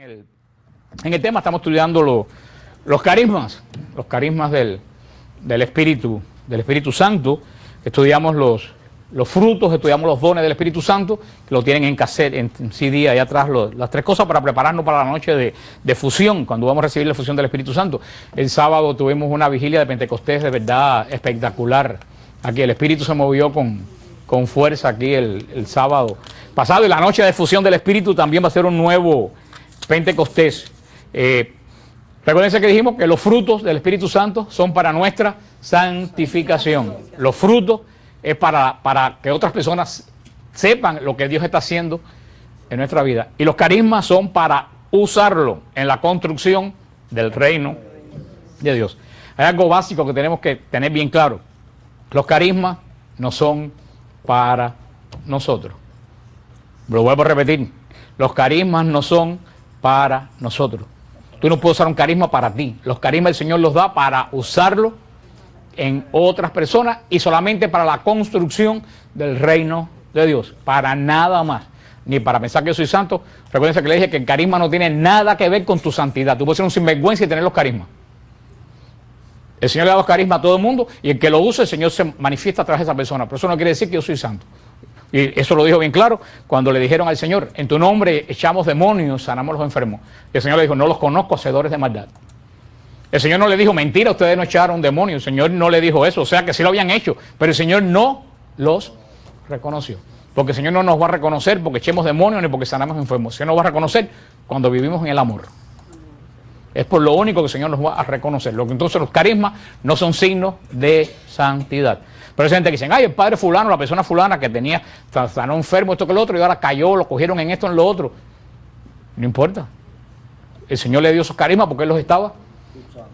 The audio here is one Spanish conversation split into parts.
En el tema estamos estudiando los carismas del Espíritu Santo. Estudiamos los frutos, estudiamos los dones del Espíritu Santo, que lo tienen en cassette, en CD, ahí atrás, las tres cosas para prepararnos para la noche de fusión, cuando vamos a recibir la fusión del Espíritu Santo. El sábado tuvimos una vigilia de Pentecostés de verdad espectacular. Aquí el Espíritu se movió con fuerza aquí el sábado pasado, y la noche de fusión del Espíritu también va a ser un nuevo Pentecostés. Recuérdense que dijimos que los frutos del Espíritu Santo son para nuestra santificación. Los frutos es para que otras personas sepan lo que Dios está haciendo en nuestra vida. Y los carismas son para usarlo en la construcción del reino de Dios. Hay algo básico que tenemos que tener bien claro. Los carismas no son para nosotros. Lo vuelvo a repetir. Los carismas no son para nosotros. Tú no puedes usar un carisma para ti. Los carismas el Señor los da para usarlo en otras personas y solamente para la construcción del reino de Dios. Para nada más. Ni para pensar que yo soy santo. Recuerden que le dije que el carisma no tiene nada que ver con tu santidad. Tú puedes ser un sinvergüenza y tener los carismas. El Señor le da los carismas a todo el mundo y el que lo use, el Señor se manifiesta a través de esa persona. Pero eso no quiere decir que yo soy santo. Y eso lo dijo bien claro cuando le dijeron al Señor: en tu nombre echamos demonios, sanamos a los enfermos. Y el Señor le dijo: no los conozco, hacedores de maldad. El Señor no le dijo: mentira, ustedes no echaron demonios. El Señor no le dijo eso, o sea que sí lo habían hecho, pero el Señor no los reconoció. Porque el Señor no nos va a reconocer porque echemos demonios ni porque sanamos enfermos. El Señor nos va a reconocer cuando vivimos en el amor. Es por lo único que el Señor nos va a reconocer. Entonces los carismas no son signos de santidad. Pero hay gente que dicen: ay, el padre fulano, la persona fulana que tenía, sanó enfermo, esto que lo otro, y ahora cayó, lo cogieron en esto, en lo otro. No importa. El Señor le dio esos carismas porque Él los estaba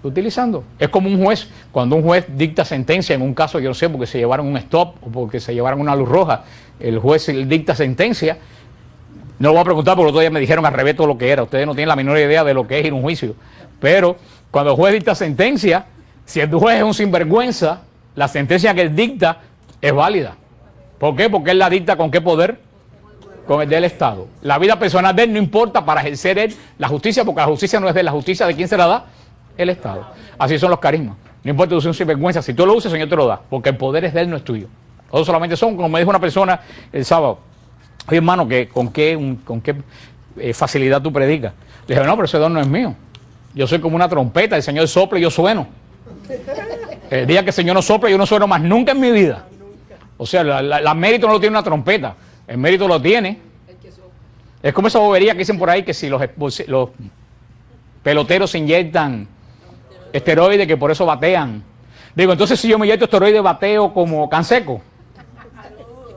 utilizando. Es como un juez. Cuando un juez dicta sentencia en un caso, yo no sé, porque se llevaron un stop o porque se llevaron una luz roja, el juez dicta sentencia. No lo voy a preguntar porque otro día me dijeron al revés todo lo que era. Ustedes no tienen la menor idea de lo que es ir a un juicio. Pero cuando el juez dicta sentencia, si el juez es un sinvergüenza, la sentencia que él dicta es válida. ¿Por qué? Porque él la dicta ¿con qué poder? Con el del Estado. La vida personal de él no importa para ejercer él la justicia, porque la justicia no es de él. La justicia, ¿de quién se la da? El Estado. Así son los carismas. No importa que tú seas un sinvergüenza, si tú lo usas, el Señor te lo da, porque el poder es de él, no es tuyo. Todos solamente son, como me dijo una persona el sábado: oye, hermano, ¿con qué facilidad tú predicas? Le dije: no, pero ese don no es mío. Yo soy como una trompeta, el Señor sopla y yo sueno. El día que el Señor no sopla, yo no sueno más nunca en mi vida. O sea, el mérito no lo tiene una trompeta, el mérito lo tiene. Es como esa bobería que dicen por ahí, que si los peloteros se inyectan esteroides, que por eso batean. Digo, entonces si yo me inyecto esteroides, bateo como Canseco.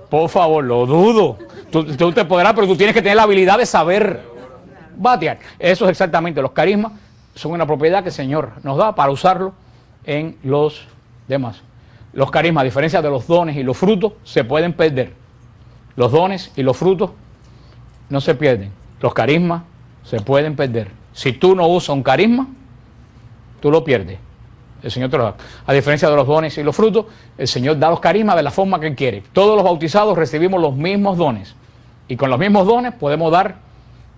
Por favor, lo dudo. Tú te podrás, pero tú tienes que tener la habilidad de saber batear. Eso es exactamente. Los carismas son una propiedad que el Señor nos da para usarlo en los demás. Los carismas, a diferencia de los dones y los frutos, se pueden perder. Los dones y los frutos no se pierden. Los carismas se pueden perder. Si tú no usas un carisma, tú lo pierdes. El Señor te lo da. A diferencia de los dones y los frutos, el Señor da los carismas de la forma que Él quiere. Todos los bautizados recibimos los mismos dones. Y con los mismos dones podemos dar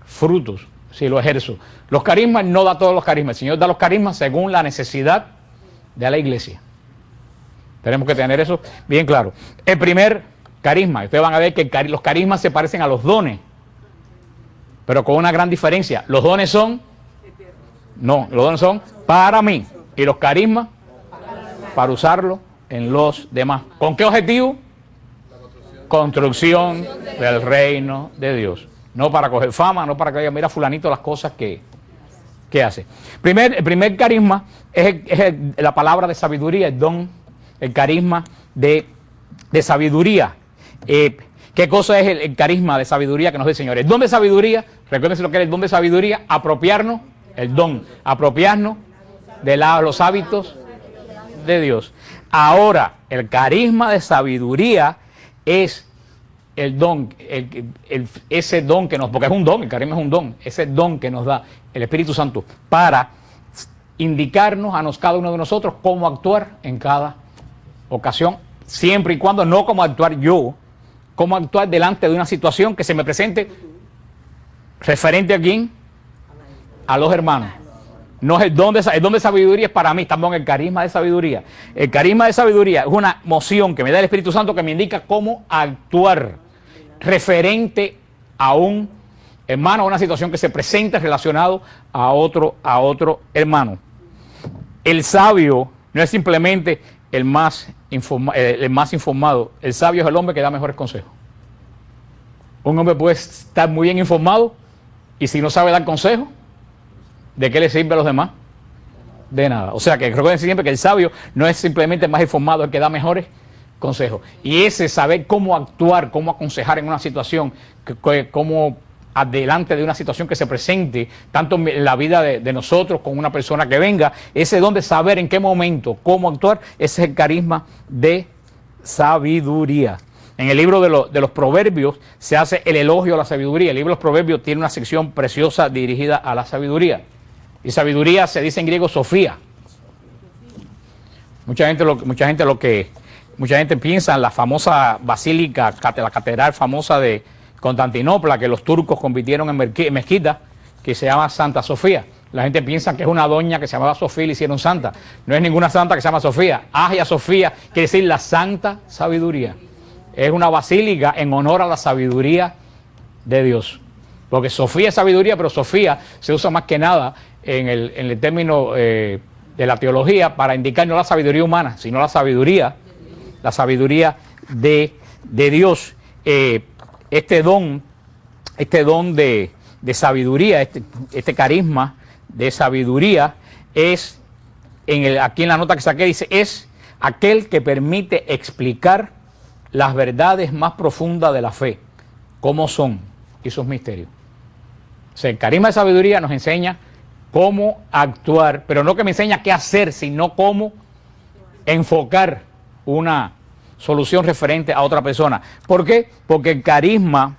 frutos, si lo ejerzo. Los carismas no da todos los carismas. El Señor da los carismas según la necesidad de la iglesia. Tenemos que tener eso bien claro. El primer carisma, ustedes van a ver que los carismas se parecen a los dones, pero con una gran diferencia. Los dones son, los dones son para mí, y los carismas para usarlo en los demás. ¿Con qué objetivo? Construcción del reino de Dios. No para coger fama, no para que digan: mira fulanito las cosas que hace. El primer carisma es la palabra de sabiduría, el don, el carisma de sabiduría. ¿Qué cosa es el carisma de sabiduría que nos da el Señor? El don de sabiduría, recuérdense lo que es el don de sabiduría: apropiarnos, el don, apropiarnos de los hábitos de Dios. Ahora, el carisma de sabiduría es el don, ese don que nos, porque es un don, el carisma es un don, ese don que nos da el Espíritu Santo para indicarnos a cada uno de nosotros cómo actuar en cada ocasión, siempre y cuando no como actuar yo, cómo actuar delante de una situación que se me presente referente a quién, a los hermanos. No es el don de sabiduría, es para mí, estamos en el carisma de sabiduría. El carisma de sabiduría es una moción que me da el Espíritu Santo que me indica cómo actuar referente a un hermano, a una situación que se presenta relacionado a otro hermano. El sabio no es simplemente el más informado. El sabio es el hombre que da mejores consejos. Un hombre puede estar muy bien informado y si no sabe dar consejos, ¿de qué le sirve a los demás? De nada. O sea que recuerden siempre que el sabio no es simplemente el más informado, el que da mejores consejos. Y ese saber cómo actuar, cómo aconsejar en una situación, cómo adelante de una situación que se presente, tanto en la vida de nosotros con una persona que venga, ese don de saber en qué momento, cómo actuar, ese es el carisma de sabiduría. En el libro de los Proverbios se hace el elogio a la sabiduría. El libro de los Proverbios tiene una sección preciosa dirigida a la sabiduría. Y sabiduría se dice en griego Sofía. Mucha gente piensa en la famosa basílica, la catedral famosa de Constantinopla, que los turcos convirtieron en mezquita, que se llama Santa Sofía. La gente piensa que es una doña que se llamaba Sofía y le hicieron santa. No es ninguna santa que se llama Sofía. Hagia Sofía quiere decir la santa sabiduría. Es una basílica en honor a la sabiduría de Dios. Porque Sofía es sabiduría, pero Sofía se usa más que nada en el término de la teología para indicar no la sabiduría humana, sino la sabiduría de Dios. Este don de sabiduría, este carisma de sabiduría es, aquí en la nota que saqué dice, es aquel que permite explicar las verdades más profundas de la fe, cómo son y sus misterios. O sea, el carisma de sabiduría nos enseña cómo actuar, pero no que me enseña qué hacer, sino cómo enfocar una solución referente a otra persona. ¿Por qué? Porque el carisma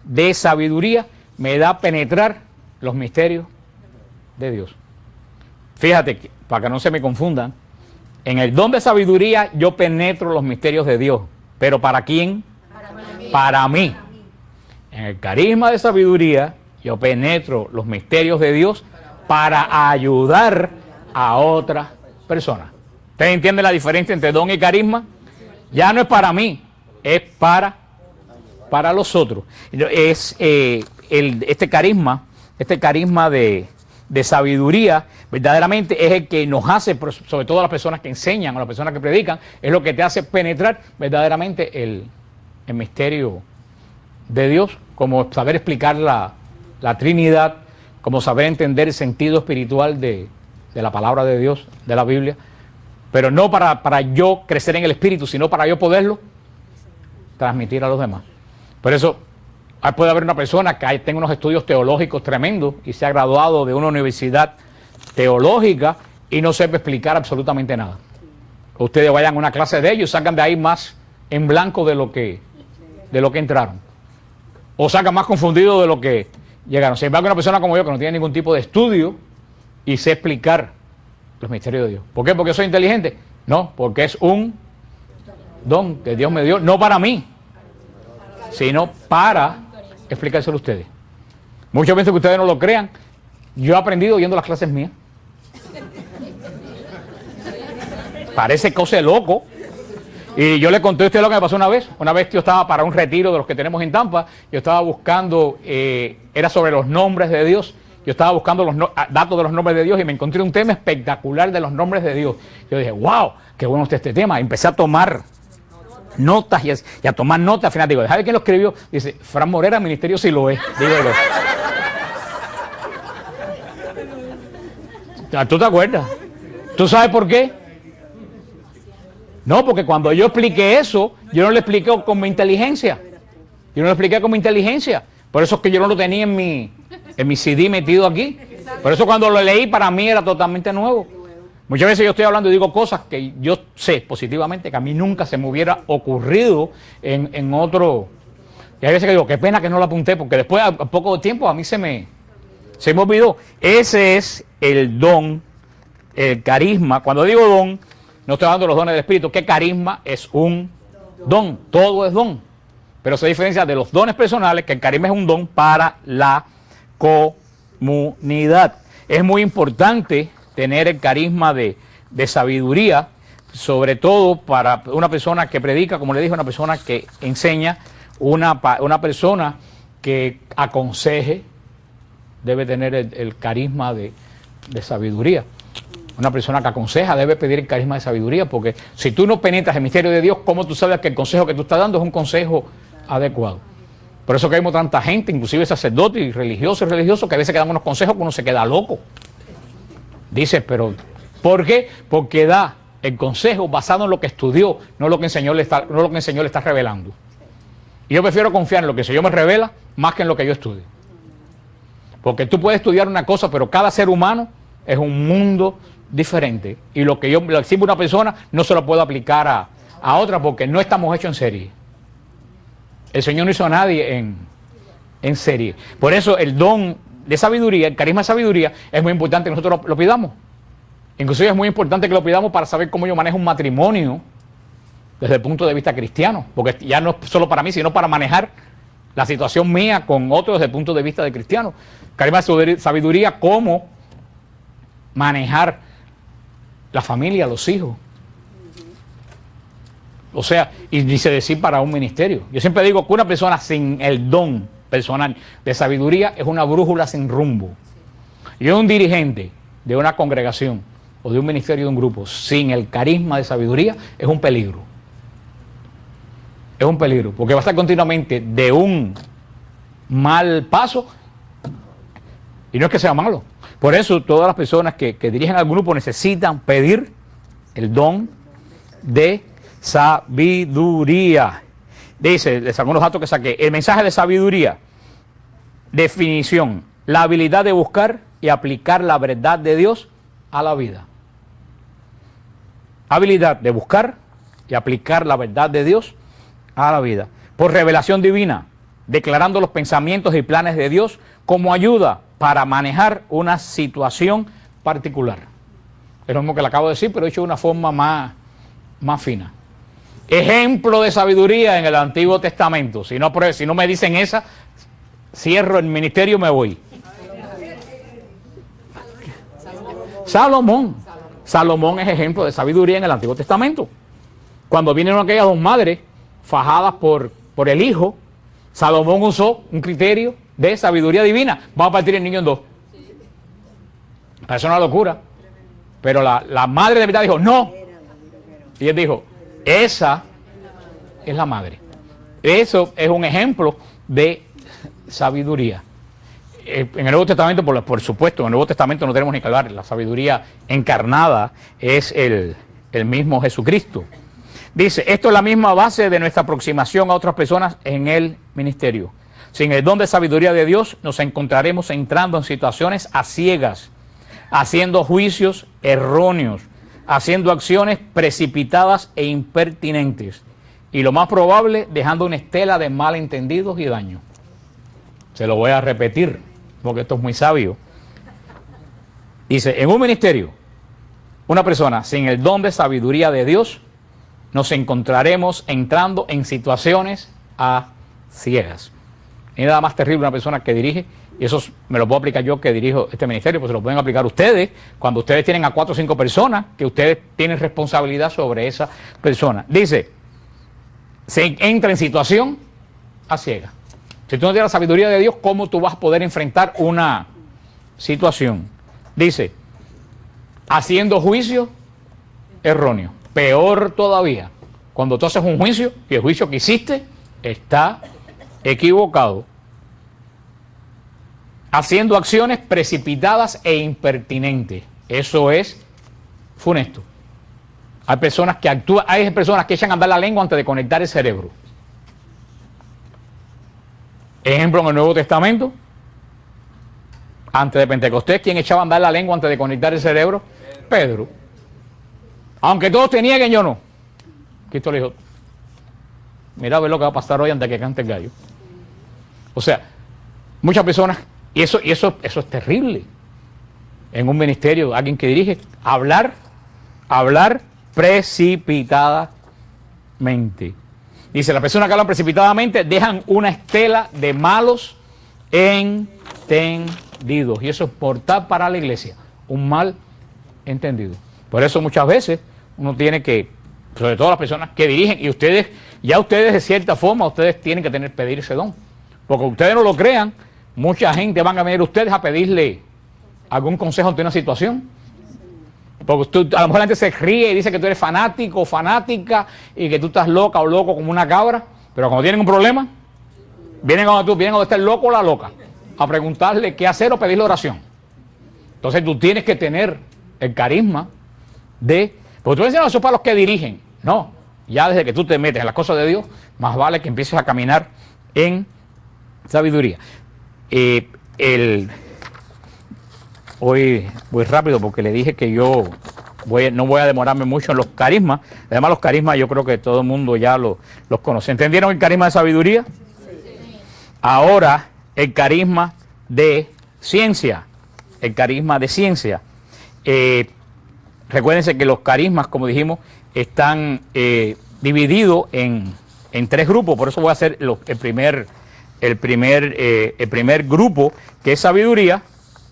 de sabiduría me da a penetrar los misterios de Dios. Fíjate, para que no se me confundan, en el don de sabiduría yo penetro los misterios de Dios. ¿Pero para quién? Para mí. En el carisma de sabiduría yo penetro los misterios de Dios para ayudar a otra persona. ¿Ustedes entienden la diferencia entre don y carisma? Ya no es para mí, es para los otros. Este carisma de sabiduría, verdaderamente es el que nos hace, sobre todo a las personas que enseñan o las personas que predican, es lo que te hace penetrar verdaderamente el misterio de Dios, como saber explicar la Trinidad, como saber entender el sentido espiritual de la palabra de Dios, de la Biblia, pero no para yo crecer en el espíritu, sino para yo poderlo transmitir a los demás. Por eso puede haber una persona que tenga unos estudios teológicos tremendos y se ha graduado de una universidad teológica y no sepa explicar absolutamente nada. Ustedes vayan a una clase de ellos y sacan de ahí más en blanco de lo que entraron. O sacan más confundidos de lo que llegaron. Sin embargo, una persona como yo que no tiene ningún tipo de estudio y sé explicar los misterios de Dios. ¿Por qué? ¿Porque soy inteligente? No, porque es un don que Dios me dio, no para mí, sino para explicárselo a ustedes. Muchas veces que ustedes no lo crean, yo he aprendido oyendo las clases mías. Parece cosa de loco. Y yo le conté a usted lo que me pasó una vez. Una vez yo estaba para un retiro de los que tenemos en Tampa. Yo estaba buscando, era sobre los nombres de Dios. Yo estaba buscando los datos de los nombres de Dios y me encontré un tema espectacular de los nombres de Dios. Yo dije, wow, qué bueno está este tema. Empecé a tomar notas y a tomar notas. Al final digo, ¿sabe quién lo escribió? Dice, Fran Morera, Ministerio Siloé. Digo yo. ¿Tú te acuerdas? ¿Tú sabes por qué? No, porque cuando yo expliqué eso, yo no lo expliqué con mi inteligencia. Yo no lo expliqué con mi inteligencia. Por eso es que yo no lo tenía en mi CD metido aquí. Por eso cuando lo leí para mí era totalmente nuevo. Muchas veces yo estoy hablando y digo cosas que yo sé positivamente que a mí nunca se me hubiera ocurrido en otro. Y hay veces que digo, qué pena que no lo apunté, porque después a poco tiempo a mí se me olvidó. Ese es el don, el carisma. Cuando digo don, no estoy hablando de los dones del Espíritu, que carisma es un don, todo es don. Pero se diferencia de los dones personales, que el carisma es un don para la comunidad. Es muy importante tener el carisma de sabiduría, sobre todo para una persona que predica, como le dije, una persona que enseña, una persona que aconseje, debe tener el carisma de sabiduría. Una persona que aconseja debe pedir el carisma de sabiduría, porque si tú no penetras el misterio de Dios, ¿cómo tú sabes que el consejo que tú estás dando es un consejo adecuado? Por eso que hay tanta gente, inclusive sacerdotes y religiosos, que a veces dan unos consejos que uno se queda loco. Dice, pero ¿por qué? Porque da el consejo basado en lo que estudió, no lo que el Señor le está revelando. Y yo prefiero confiar en lo que el Señor me revela más que en lo que yo estudio. Porque tú puedes estudiar una cosa, pero cada ser humano es un mundo diferente. Y lo que yo le exhibo a una persona no se lo puedo aplicar a otra, porque no estamos hechos en serie. El Señor no hizo a nadie en serie. Por eso el don de sabiduría, el carisma de sabiduría, es muy importante que nosotros lo pidamos. Inclusive es muy importante que lo pidamos para saber cómo yo manejo un matrimonio desde el punto de vista cristiano. Porque ya no es solo para mí, sino para manejar la situación mía con otros desde el punto de vista de cristiano. Carisma de sabiduría, cómo manejar la familia, los hijos. O sea, y dice decir para un ministerio. Yo siempre digo que una persona sin el don personal de sabiduría es una brújula sin rumbo. Y un dirigente de una congregación o de un ministerio, de un grupo, sin el carisma de sabiduría, es un peligro. Es un peligro, porque va a estar continuamente de un mal paso, y no es que sea malo. Por eso todas las personas que dirigen al grupo necesitan pedir el don de sabiduría. Dice, les algunos datos que saqué, el mensaje de sabiduría, definición, la habilidad de buscar y aplicar la verdad de Dios a la vida. Habilidad de buscar y aplicar la verdad de Dios a la vida. Por revelación divina, declarando los pensamientos y planes de Dios como ayuda para manejar una situación particular. Es lo mismo que le acabo de decir, pero hecho de una forma más fina. Ejemplo de sabiduría en el Antiguo Testamento. Si no me dicen esa, cierro el ministerio y me voy. Salomón. Salomón es ejemplo de sabiduría en el Antiguo Testamento. Cuando vinieron aquellas dos madres fajadas por el hijo, Salomón usó un criterio de sabiduría divina. Vamos a partir el niño en dos. Parece una locura. Pero la madre de verdad dijo, no. Y él dijo, esa es la madre. Eso es un ejemplo de sabiduría. En el Nuevo Testamento, por supuesto, en el Nuevo Testamento no tenemos ni que hablar. La sabiduría encarnada es el mismo Jesucristo. Dice, esto es la misma base de nuestra aproximación a otras personas en el ministerio. Sin el don de sabiduría de Dios, nos encontraremos entrando en situaciones a ciegas, haciendo juicios erróneos, haciendo acciones precipitadas e impertinentes. Y lo más probable, dejando una estela de malentendidos y daños. Se lo voy a repetir, porque esto es muy sabio. Dice, en un ministerio, una persona sin el don de sabiduría de Dios, nos encontraremos entrando en situaciones a ciegas. Y nada más terrible una persona que dirige, y eso me lo puedo aplicar yo que dirijo este ministerio, pues se lo pueden aplicar ustedes, cuando ustedes tienen a 4 o 5 personas, que ustedes tienen responsabilidad sobre esa persona. Dice, se entra en situación a ciegas. Si tú no tienes la sabiduría de Dios, ¿cómo tú vas a poder enfrentar una situación? Dice, haciendo juicio erróneo. Peor todavía, cuando tú haces un juicio y el juicio que hiciste está equivocado. Haciendo acciones precipitadas e impertinentes. Eso es funesto. Hay personas que actúan, hay personas que echan a andar la lengua antes de conectar el cerebro. Ejemplo en el Nuevo Testamento, antes de Pentecostés, ¿quién echaba a andar la lengua antes de conectar el cerebro? Pedro. Aunque todos te nieguen, yo no. Cristo le dijo, mira a ver lo que va a pasar hoy antes de que cante el gallo. O sea, muchas personas, y eso es terrible. En un ministerio, alguien que dirige, hablar precipitadamente. Dice, las personas que hablan precipitadamente dejan una estela de malos entendidos. entendidos. Y eso es mortal para la iglesia, un mal entendido. Por eso muchas veces uno tiene que, sobre todo las personas que dirigen, y ustedes de cierta forma, ustedes tienen que pedir ese don. Porque ustedes no lo crean, mucha gente van a venir a ustedes a pedirle algún consejo ante una situación. Porque a lo mejor la gente se ríe y dice que tú eres fanático o fanática y que tú estás loca o loco como una cabra, pero cuando tienen un problema, vienen donde está el loco o la loca a preguntarle qué hacer o pedirle oración. Entonces tú tienes que tener el carisma de... Porque tú dices, no, eso es para los que dirigen. No, ya desde que tú te metes en las cosas de Dios, más vale que empieces a caminar en sabiduría. Hoy voy rápido porque le dije que yo no voy a demorarme mucho en los carismas. Además los carismas yo creo que todo el mundo ya los conoce. ¿Entendieron el carisma de sabiduría? Sí. Ahora el carisma de ciencia. El carisma de ciencia. Recuérdense que los carismas, como dijimos, están divididos en 3 grupos. Por eso voy a hacer el primer grupo, que es sabiduría,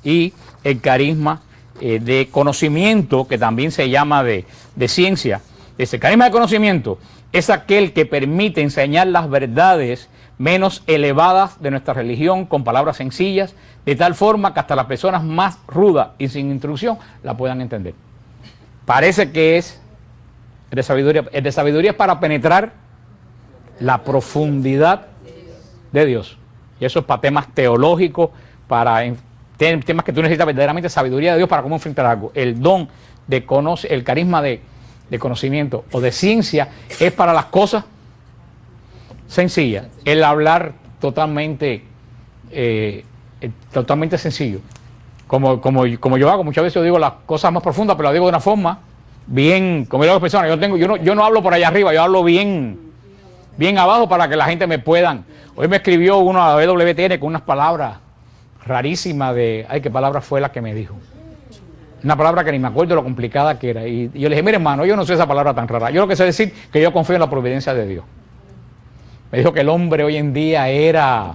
y el carisma de conocimiento, que también se llama de ciencia. Ese carisma de conocimiento es aquel que permite enseñar las verdades menos elevadas de nuestra religión con palabras sencillas, de tal forma que hasta las personas más rudas y sin instrucción la puedan entender. Parece que es de sabiduría. El de sabiduría es para penetrar la profundidad de Dios. Y eso es para temas teológicos, para temas que tú necesitas verdaderamente sabiduría de Dios para cómo enfrentar algo. El don de el carisma de conocimiento o de ciencia es para las cosas sencillas. El hablar totalmente sencillo. Como yo hago, muchas veces yo digo las cosas más profundas, pero las digo de una forma bien, como yo hago personas. Yo no hablo por allá arriba, yo hablo bien abajo para que la gente me puedan. Hoy me escribió uno a WTN con unas palabras rarísimas ay, ¿qué palabra fue la que me dijo? Una palabra que ni me acuerdo lo complicada que era. Y yo le dije, mire hermano, yo no sé esa palabra tan rara. Yo lo que sé decir que yo confío en la providencia de Dios. Me dijo que el hombre hoy en día era...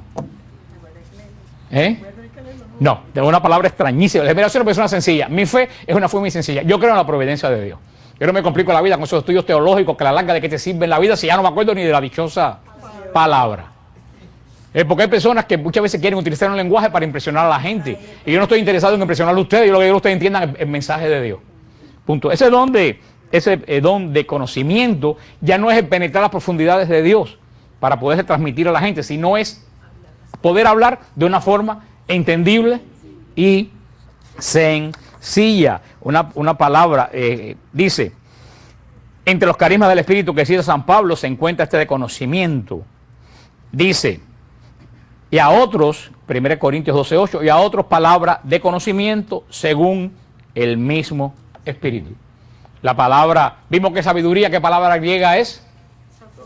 No, de una palabra extrañísima. Le dije, mira, soy una persona sencilla. Mi fe es una fe muy sencilla. Yo creo en la providencia de Dios. Yo no me complico la vida con esos estudios teológicos que la larga de que te sirven la vida si ya no me acuerdo ni de la dichosa palabra. Porque hay personas que muchas veces quieren utilizar un lenguaje para impresionar a la gente. Y yo no estoy interesado en impresionar a ustedes. Yo lo que quiero que ustedes entiendan el mensaje de Dios. Punto. Ese don de conocimiento ya no es el penetrar las profundidades de Dios para poderse transmitir a la gente, sino es poder hablar de una forma entendible y sencilla. Una palabra dice, entre los carismas del Espíritu que cita San Pablo se encuentra este de conocimiento. Dice, y a otros, 1 Corintios 12:8, y a otros palabra de conocimiento según el mismo Espíritu. La palabra, vimos que sabiduría, ¿qué palabra griega es?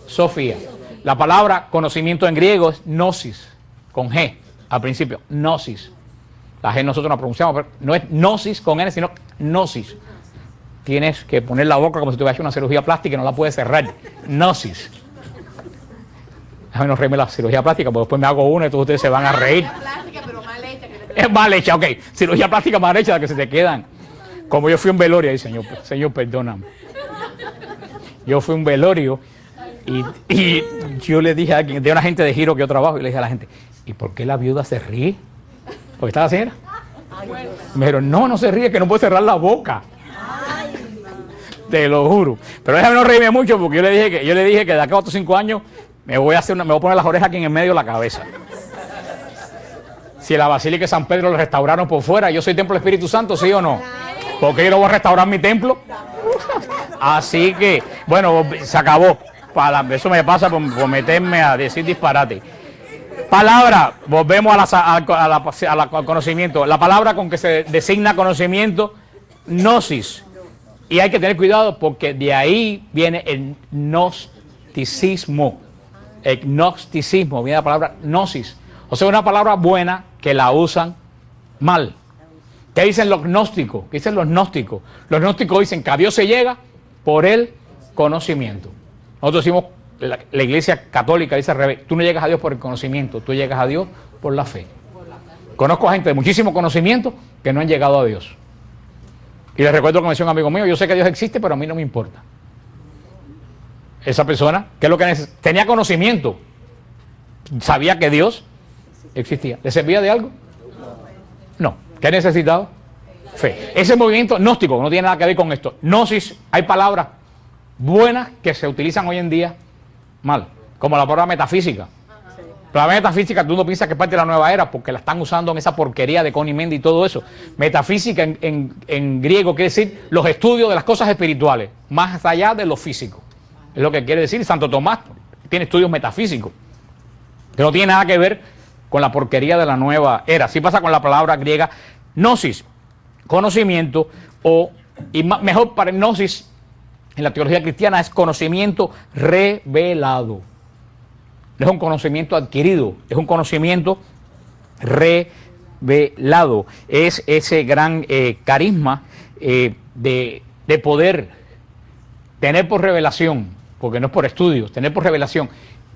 Sofía. La palabra conocimiento en griego es gnosis, con G al principio, gnosis. La G nosotros la pronunciamos, pero no es gnosis con N, sino gnosis. Tienes que poner la boca como si tuvieras hecho una cirugía plástica y no la puedes cerrar. Gnosis. Déjame no reírme la cirugía plástica, porque después me hago una y todos ustedes se van a reír. Es mal hecha, ok. Cirugía plástica mal hecha, la que se te quedan. Como yo fui a un velorio, ahí, Señor, perdóname. Yo fui a un velorio y yo le dije a alguien, de una gente de giro que yo trabajo, y le dije a la gente, ¿y por qué la viuda se ríe? Porque está la señora. Me dijeron, no se ríe, que no puede cerrar la boca. Te lo juro. Pero déjame no reírme mucho, porque yo le dije que de acá a otros 5 años me voy a poner las orejas aquí en el medio de la cabeza. Si la Basílica de San Pedro lo restauraron por fuera, ¿yo soy templo del Espíritu Santo, sí o no? ¿Por qué yo no voy a restaurar mi templo? Así que, bueno, se acabó. Eso me pasa por meterme a decir disparate. Palabra, volvemos al conocimiento. La palabra con que se designa conocimiento, gnosis. Y hay que tener cuidado porque de ahí viene el gnosticismo. El gnosticismo viene de la palabra gnosis. O sea, una palabra buena que la usan mal. ¿Qué dicen los gnósticos? ¿Qué dicen los gnósticos? Los gnósticos dicen que a Dios se llega por el conocimiento. Nosotros decimos, la Iglesia Católica dice al revés, tú no llegas a Dios por el conocimiento, tú llegas a Dios por la fe. Conozco a gente de muchísimo conocimiento que no han llegado a Dios. Y les recuerdo que me decía un amigo mío, yo sé que Dios existe, pero a mí no me importa. Esa persona, ¿qué es lo que tenía conocimiento? Sabía que Dios existía. ¿Le servía de algo? No. ¿Qué necesitaba? Fe. Ese movimiento gnóstico no tiene nada que ver con esto. Gnosis, hay palabras buenas que se utilizan hoy en día mal, como la palabra metafísica. La metafísica tú no piensas que es parte de la nueva era porque la están usando en esa porquería de Connie Mendes y todo eso. Metafísica en griego quiere decir los estudios de las cosas espirituales, más allá de lo físico. Es lo que quiere decir. Santo Tomás tiene estudios metafísicos, que no tiene nada que ver con la porquería de la nueva era. Así pasa con la palabra griega gnosis, conocimiento, mejor para gnosis en la teología cristiana es conocimiento revelado. No es un conocimiento adquirido, es un conocimiento revelado. Es ese gran carisma de poder tener por revelación, porque no es por estudios, tener por revelación,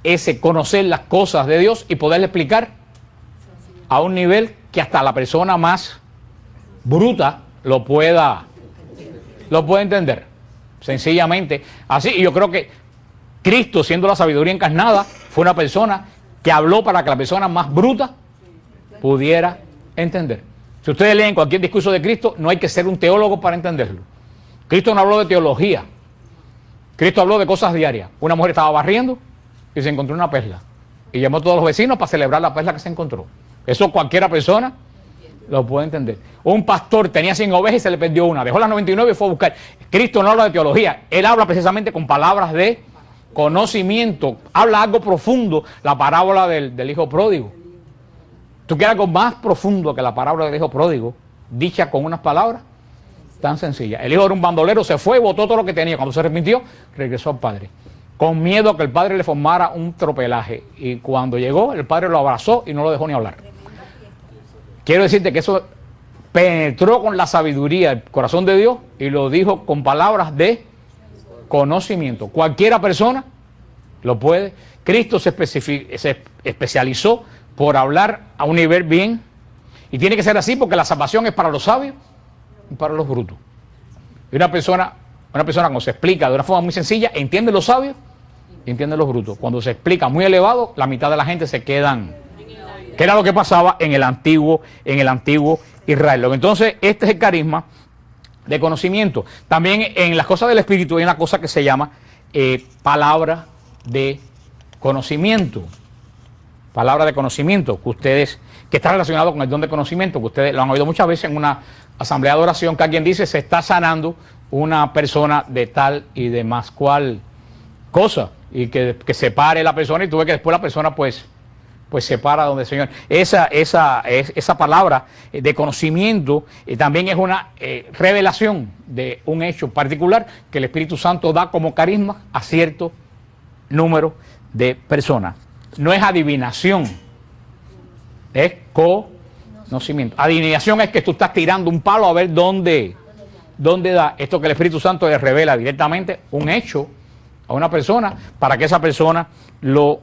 ese conocer las cosas de Dios y poderle explicar a un nivel que hasta la persona más bruta lo pueda entender. Sencillamente así. Y yo creo que Cristo, siendo la sabiduría encarnada, fue una persona que habló para que la persona más bruta pudiera entender. Si ustedes leen cualquier discurso de Cristo, no hay que ser un teólogo para entenderlo. Cristo no habló de teología. Cristo habló de cosas diarias. Una mujer estaba barriendo y se encontró una perla. Y llamó a todos los vecinos para celebrar la perla que se encontró. Eso cualquiera persona lo puede entender. Un pastor tenía 100 ovejas y se le perdió una. Dejó las 99 y fue a buscar. Cristo no habla de teología. Él habla precisamente con palabras de conocimiento. Habla algo profundo. La parábola del hijo pródigo. ¿Tú quieres algo más profundo que la parábola del hijo pródigo? Dicha con unas palabras tan sencillas. El hijo era un bandolero, se fue y botó todo lo que tenía. Cuando se arrepintió, regresó al padre. Con miedo a que el padre le formara un tropelaje. Y cuando llegó, el padre lo abrazó y no lo dejó ni hablar. Quiero decirte que eso penetró con la sabiduría el corazón de Dios y lo dijo con palabras de conocimiento. Cualquiera persona lo puede. Cristo se especializó por hablar a un nivel bien. Y tiene que ser así porque la salvación es para los sabios y para los brutos. Y una persona cuando se explica de una forma muy sencilla, entiende los sabios y entiende los brutos. Cuando se explica muy elevado, la mitad de la gente se quedan. Que era lo que pasaba en el antiguo Israel. Entonces, este es el carisma de conocimiento. También en las cosas del Espíritu hay una cosa que se llama palabra de conocimiento. Palabra de conocimiento, que está relacionado con el don de conocimiento, que ustedes lo han oído muchas veces en una asamblea de oración, que alguien dice, se está sanando una persona de tal y de más cual cosa, y que se pare la persona, y tú ves que después la persona pues se para donde el Señor. Esa palabra de conocimiento también es una revelación de un hecho particular que el Espíritu Santo da como carisma a cierto número de personas. No es adivinación, es conocimiento. Adivinación es que tú estás tirando un palo a ver dónde da. Esto que el Espíritu Santo le revela directamente un hecho a una persona para que esa persona lo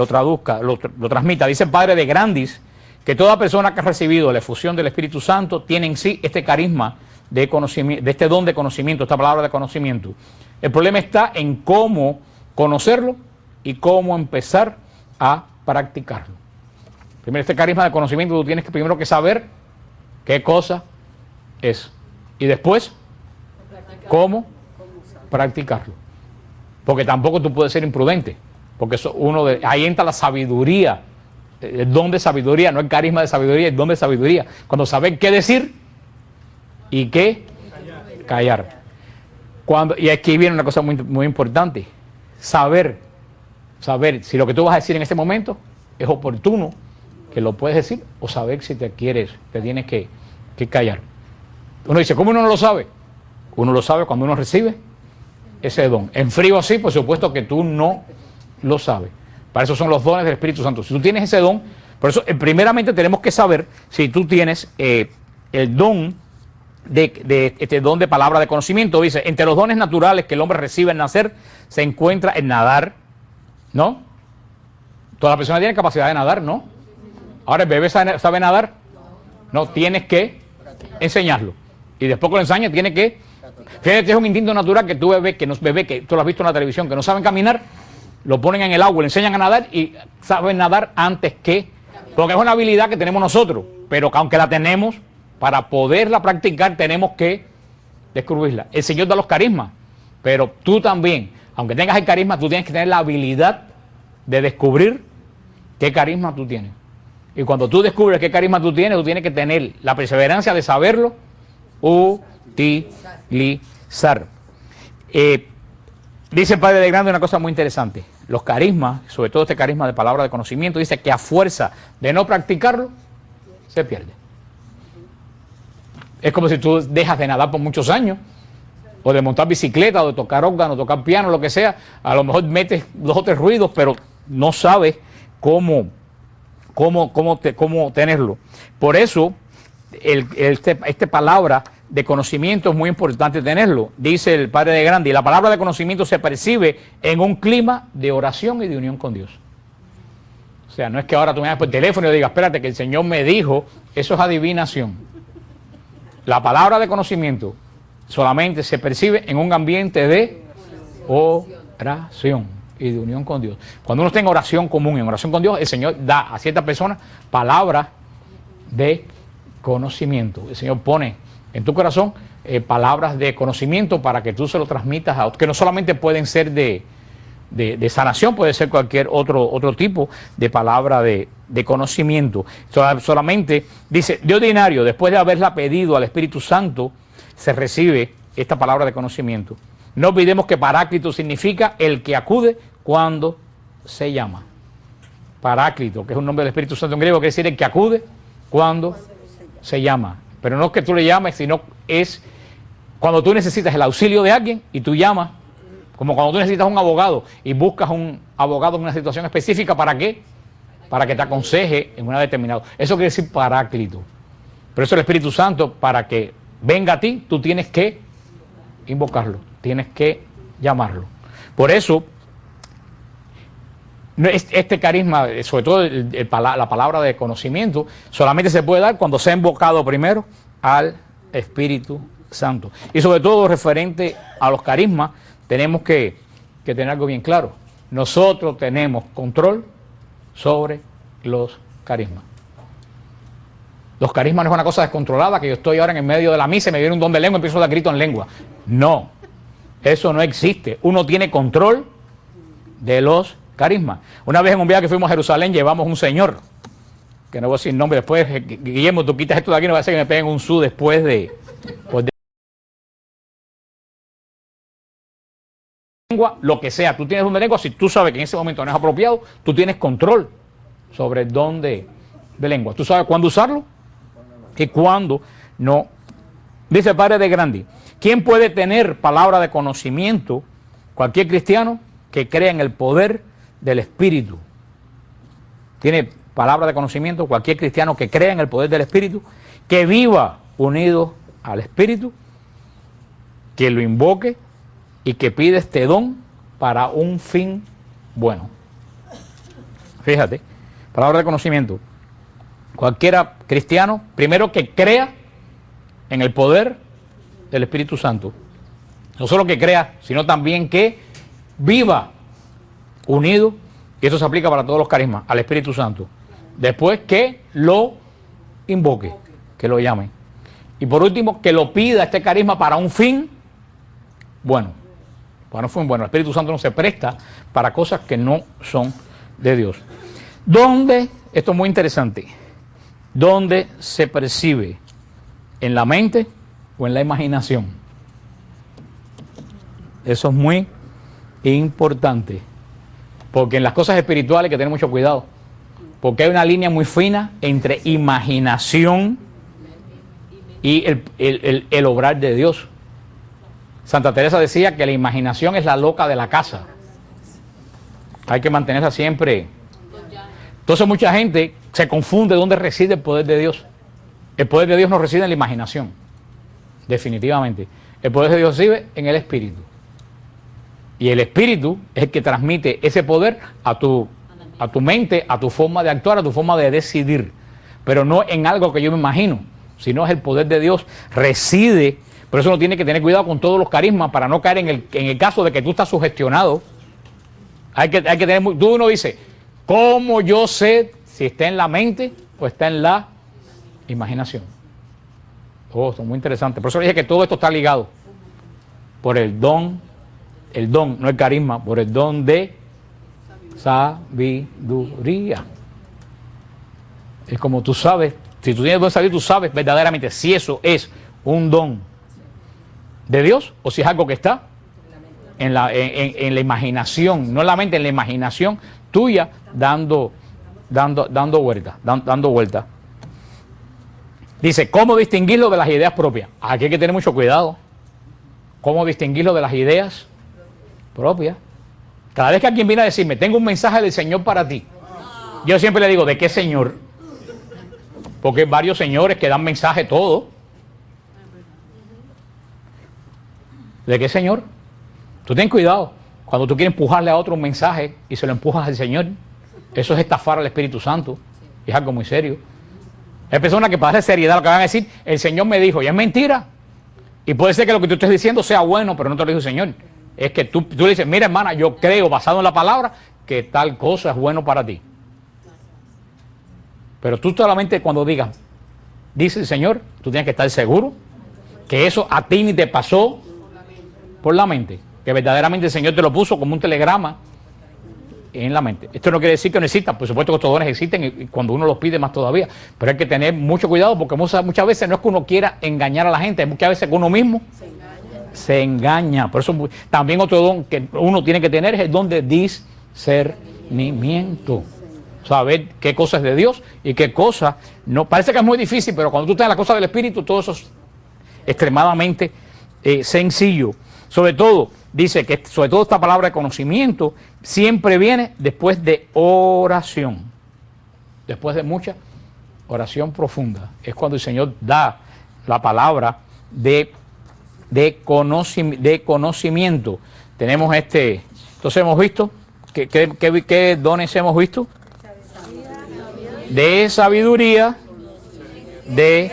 traduzca, lo transmita. Dice el padre de Grandis que toda persona que ha recibido la efusión del Espíritu Santo tiene en sí este carisma de conocimiento, de este don de conocimiento, esta palabra de conocimiento. El problema está en cómo conocerlo y cómo empezar a practicarlo. Primero, este carisma de conocimiento tú tienes que primero que saber qué cosa es y después cómo practicarlo. Porque tampoco tú puedes ser imprudente, porque eso ahí entra la sabiduría, el don de sabiduría, no el carisma de sabiduría, el don de sabiduría. Cuando sabes qué decir y qué callar. Y aquí viene una cosa muy, muy importante, saber si lo que tú vas a decir en este momento es oportuno, que lo puedes decir, o saber si te tienes que callar. Uno dice, ¿cómo uno no lo sabe? Uno lo sabe cuando uno recibe ese don. En frío así, por supuesto que tú no lo sabes. Para eso son los dones del Espíritu Santo. Si tú tienes ese don, por eso primeramente tenemos que saber si tú tienes el don este don de palabra de conocimiento. Dice, entre los dones naturales que el hombre recibe al nacer, se encuentra el nadar, ¿no? Toda la persona tiene capacidad de nadar, ¿no? Ahora, ¿el bebé sabe nadar? No, tienes que enseñarlo. Y después que lo enseñas, tiene que... Fíjate, es un instinto natural que tú bebé, que tú lo has visto en la televisión, que no saben caminar, lo ponen en el agua, le enseñan a nadar y saben nadar antes que... Porque es una habilidad que tenemos nosotros, pero que aunque la tenemos, para poderla practicar tenemos que descubrirla. El Señor da los carismas, pero tú también, aunque tengas el carisma, tú tienes que tener la habilidad de descubrir qué carisma tú tienes. Y cuando tú descubres qué carisma tú tienes que tener la perseverancia de saberlo utilizar. Dice el Padre de Grande una cosa muy interesante. Los carismas, sobre todo este carisma de palabra de conocimiento, dice que a fuerza de no practicarlo, se pierde. Es como si tú dejas de nadar por muchos años, o de montar bicicleta, o de tocar órgano, tocar piano, lo que sea. A lo mejor metes 2 o 3 ruidos, pero no sabes cómo tenerlo. Por eso, esta palabra de conocimiento es muy importante tenerlo. Dice el Padre de Grande, y la palabra de conocimiento se percibe en un clima de oración y de unión con Dios. O sea, no es que ahora tú me llames por teléfono y digas, espérate, que el Señor me dijo, eso es adivinación. La palabra de conocimiento solamente se percibe en un ambiente de oración y de unión con Dios. Cuando uno está en oración común, en oración con Dios, el Señor da a ciertas personas palabras de conocimiento. El Señor pone en tu corazón palabras de conocimiento para que tú se lo transmitas a otros, que no solamente pueden ser de sanación, puede ser cualquier otro tipo de palabra de conocimiento. Solamente dice, de ordinario, después de haberla pedido al Espíritu Santo, se recibe esta palabra de conocimiento. No olvidemos que Paráclito significa el que acude cuando se llama. Paráclito, que es un nombre del Espíritu Santo en griego, quiere decir el que acude cuando se llama. Pero no es que tú le llames, sino es cuando tú necesitas el auxilio de alguien y tú llamas, como cuando tú necesitas un abogado y buscas un abogado en una situación específica, ¿para qué? Para que te aconseje en una determinada. Eso quiere decir Paráclito. Pero eso es el Espíritu Santo, para que venga a ti, tú tienes que invocarlo, tienes que llamarlo. Por eso, este carisma, sobre todo la palabra de conocimiento, solamente se puede dar cuando se ha invocado primero al Espíritu Santo. Y sobre todo referente a los carismas, tenemos que tener algo bien claro. Nosotros tenemos control sobre los carismas. Los carismas no es una cosa descontrolada, que yo estoy ahora en el medio de la misa y me viene un don de lengua y empiezo a dar grito en lengua. No, eso no existe. Uno tiene control de los carisma. Una vez en un viaje que fuimos a Jerusalén, llevamos un señor, que no voy a decir nombre, después, Guillermo, tú quitas esto de aquí, no va a ser que me peguen un su después de lengua, lo que sea. Tú tienes don de lengua, si tú sabes que en ese momento no es apropiado, tú tienes control sobre el don de lengua. Tú sabes cuándo usarlo y cuándo no. Dice el Padre de Grande, ¿quién puede tener palabra de conocimiento? Cualquier cristiano que crea en el poder del Espíritu. Tiene palabra de conocimiento cualquier cristiano que crea en el poder del Espíritu, que viva unido al Espíritu, que lo invoque y que pide este don para un fin bueno. Fíjate, palabra de conocimiento. Cualquiera cristiano, primero que crea en el poder del Espíritu Santo. No solo que crea, sino también que viva unido, y eso se aplica para todos los carismas, al Espíritu Santo. Después que lo invoque, que lo llame. Y por último, que lo pida este carisma para un fin bueno. Para un fin bueno. El Espíritu Santo no se presta para cosas que no son de Dios. ¿Dónde? Esto es muy interesante. ¿Dónde se percibe? ¿En la mente o en la imaginación? Eso es muy importante, porque en las cosas espirituales hay que tener mucho cuidado, porque hay una línea muy fina entre imaginación y el obrar de Dios. Santa Teresa decía que la imaginación es la loca de la casa, hay que mantenerla siempre. Entonces mucha gente se confunde dónde reside el poder de Dios. El poder de Dios no reside en la imaginación, definitivamente. El poder de Dios reside en el Espíritu. Y el Espíritu es el que transmite ese poder a tu a tu mente, a tu forma de actuar, a tu forma de decidir, pero no en algo que yo me imagino, sino es el poder de Dios, reside. Por eso uno tiene que tener cuidado con todos los carismas para no caer en el caso de que tú estás sugestionado. Hay que tener, uno dice, ¿cómo yo sé si está en la mente o está en la imaginación? Oh, esto es muy interesante. Por eso le dije que todo esto está ligado por el don, no el carisma, por el don de sabiduría. Es como tú sabes, si tú tienes don de sabiduría, tú sabes verdaderamente si eso es un don de Dios o si es algo que está en la imaginación, no en la mente, en la imaginación tuya dando vuelta. Dice, ¿cómo distinguirlo de las ideas propias? Aquí hay que tener mucho cuidado. ¿Cómo distinguirlo de las ideas propias? Cada vez que alguien viene a decirme, tengo un mensaje del Señor para ti, yo siempre le digo, ¿de qué Señor? Porque hay varios señores que dan mensaje todo. ¿De qué Señor? Tú ten cuidado. Cuando tú quieres empujarle a otro un mensaje y se lo empujas al Señor, eso es estafar al Espíritu Santo. Es algo muy serio. Hay personas que para darle seriedad lo que van a decir, el Señor me dijo, y es mentira. Y puede ser que lo que tú estés diciendo sea bueno, pero no te lo dijo el Señor. Es que tú le dices, mira hermana, yo creo, basado en la palabra, que tal cosa es bueno para ti. Pero tú solamente cuando digas, dice el Señor, tú tienes que estar seguro que eso a ti ni te pasó por la mente. Que verdaderamente el Señor te lo puso como un telegrama en la mente. Esto no quiere decir que no existan, por supuesto que estos dones existen y cuando uno los pide más todavía, pero hay que tener mucho cuidado porque muchas veces no es que uno quiera engañar a la gente, muchas veces que uno mismo se engaña. Por eso también otro don que uno tiene que tener es el don de discernimiento. Saber qué cosa es de Dios y qué cosa no. Parece que es muy difícil, pero cuando tú estás en la cosa del Espíritu, todo eso es extremadamente sencillo. Sobre todo, dice que sobre todo esta palabra de conocimiento siempre viene después de oración. Después de mucha oración profunda. Es cuando el Señor da la palabra de conocimiento. Tenemos entonces hemos visto, ¿qué dones hemos visto? De sabiduría, de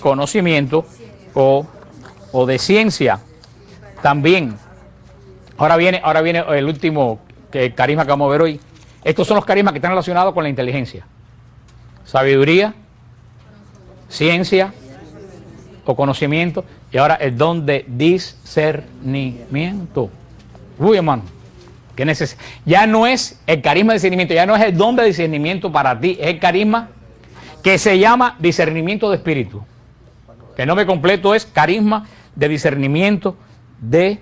conocimiento o de ciencia también. Ahora viene el último carisma que vamos a ver hoy. Estos son los carismas que están relacionados con la inteligencia. Sabiduría, ciencia o conocimiento. Y ahora el don de discernimiento. Uy, hermano. Ya no es el carisma de discernimiento, ya no es el don de discernimiento para ti, es el carisma que se llama discernimiento de espíritu. Que el nombre completo es carisma de discernimiento de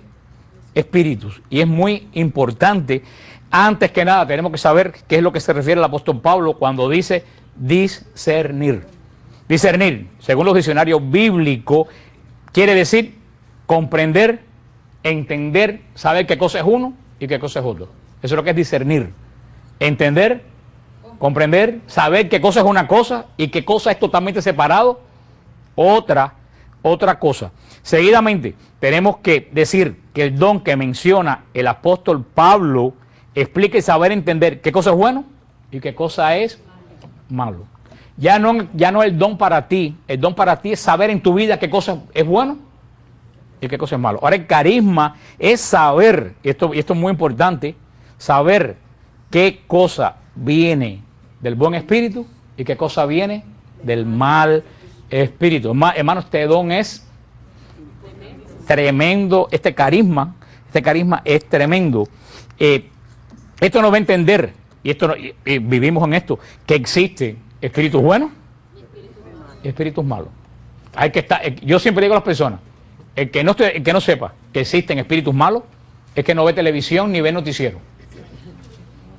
espíritus. Y es muy importante, antes que nada tenemos que saber qué es lo que se refiere el apóstol Pablo cuando dice discernir. Discernir, según los diccionarios bíblicos, quiere decir comprender, entender, saber qué cosa es uno y qué cosa es otro. Eso es lo que es discernir. Entender, comprender, saber qué cosa es una cosa y qué cosa es totalmente separado otra cosa. Seguidamente, tenemos que decir que el don que menciona el apóstol Pablo explica y saber entender qué cosa es bueno y qué cosa es malo. Ya no el don para ti. El don para ti es saber en tu vida qué cosa es bueno y qué cosa es malo. Ahora el carisma es saber, y esto es muy importante, saber qué cosa viene del buen espíritu y qué cosa viene del mal espíritu. Hermano, este don es tremendo, este carisma es tremendo. Esto nos va a entender, y vivimos en esto, que existen espíritus buenos y espíritus malos. Hay que estar, yo siempre digo a las personas, el que no sepa que existen espíritus malos es que no ve televisión ni ve noticiero.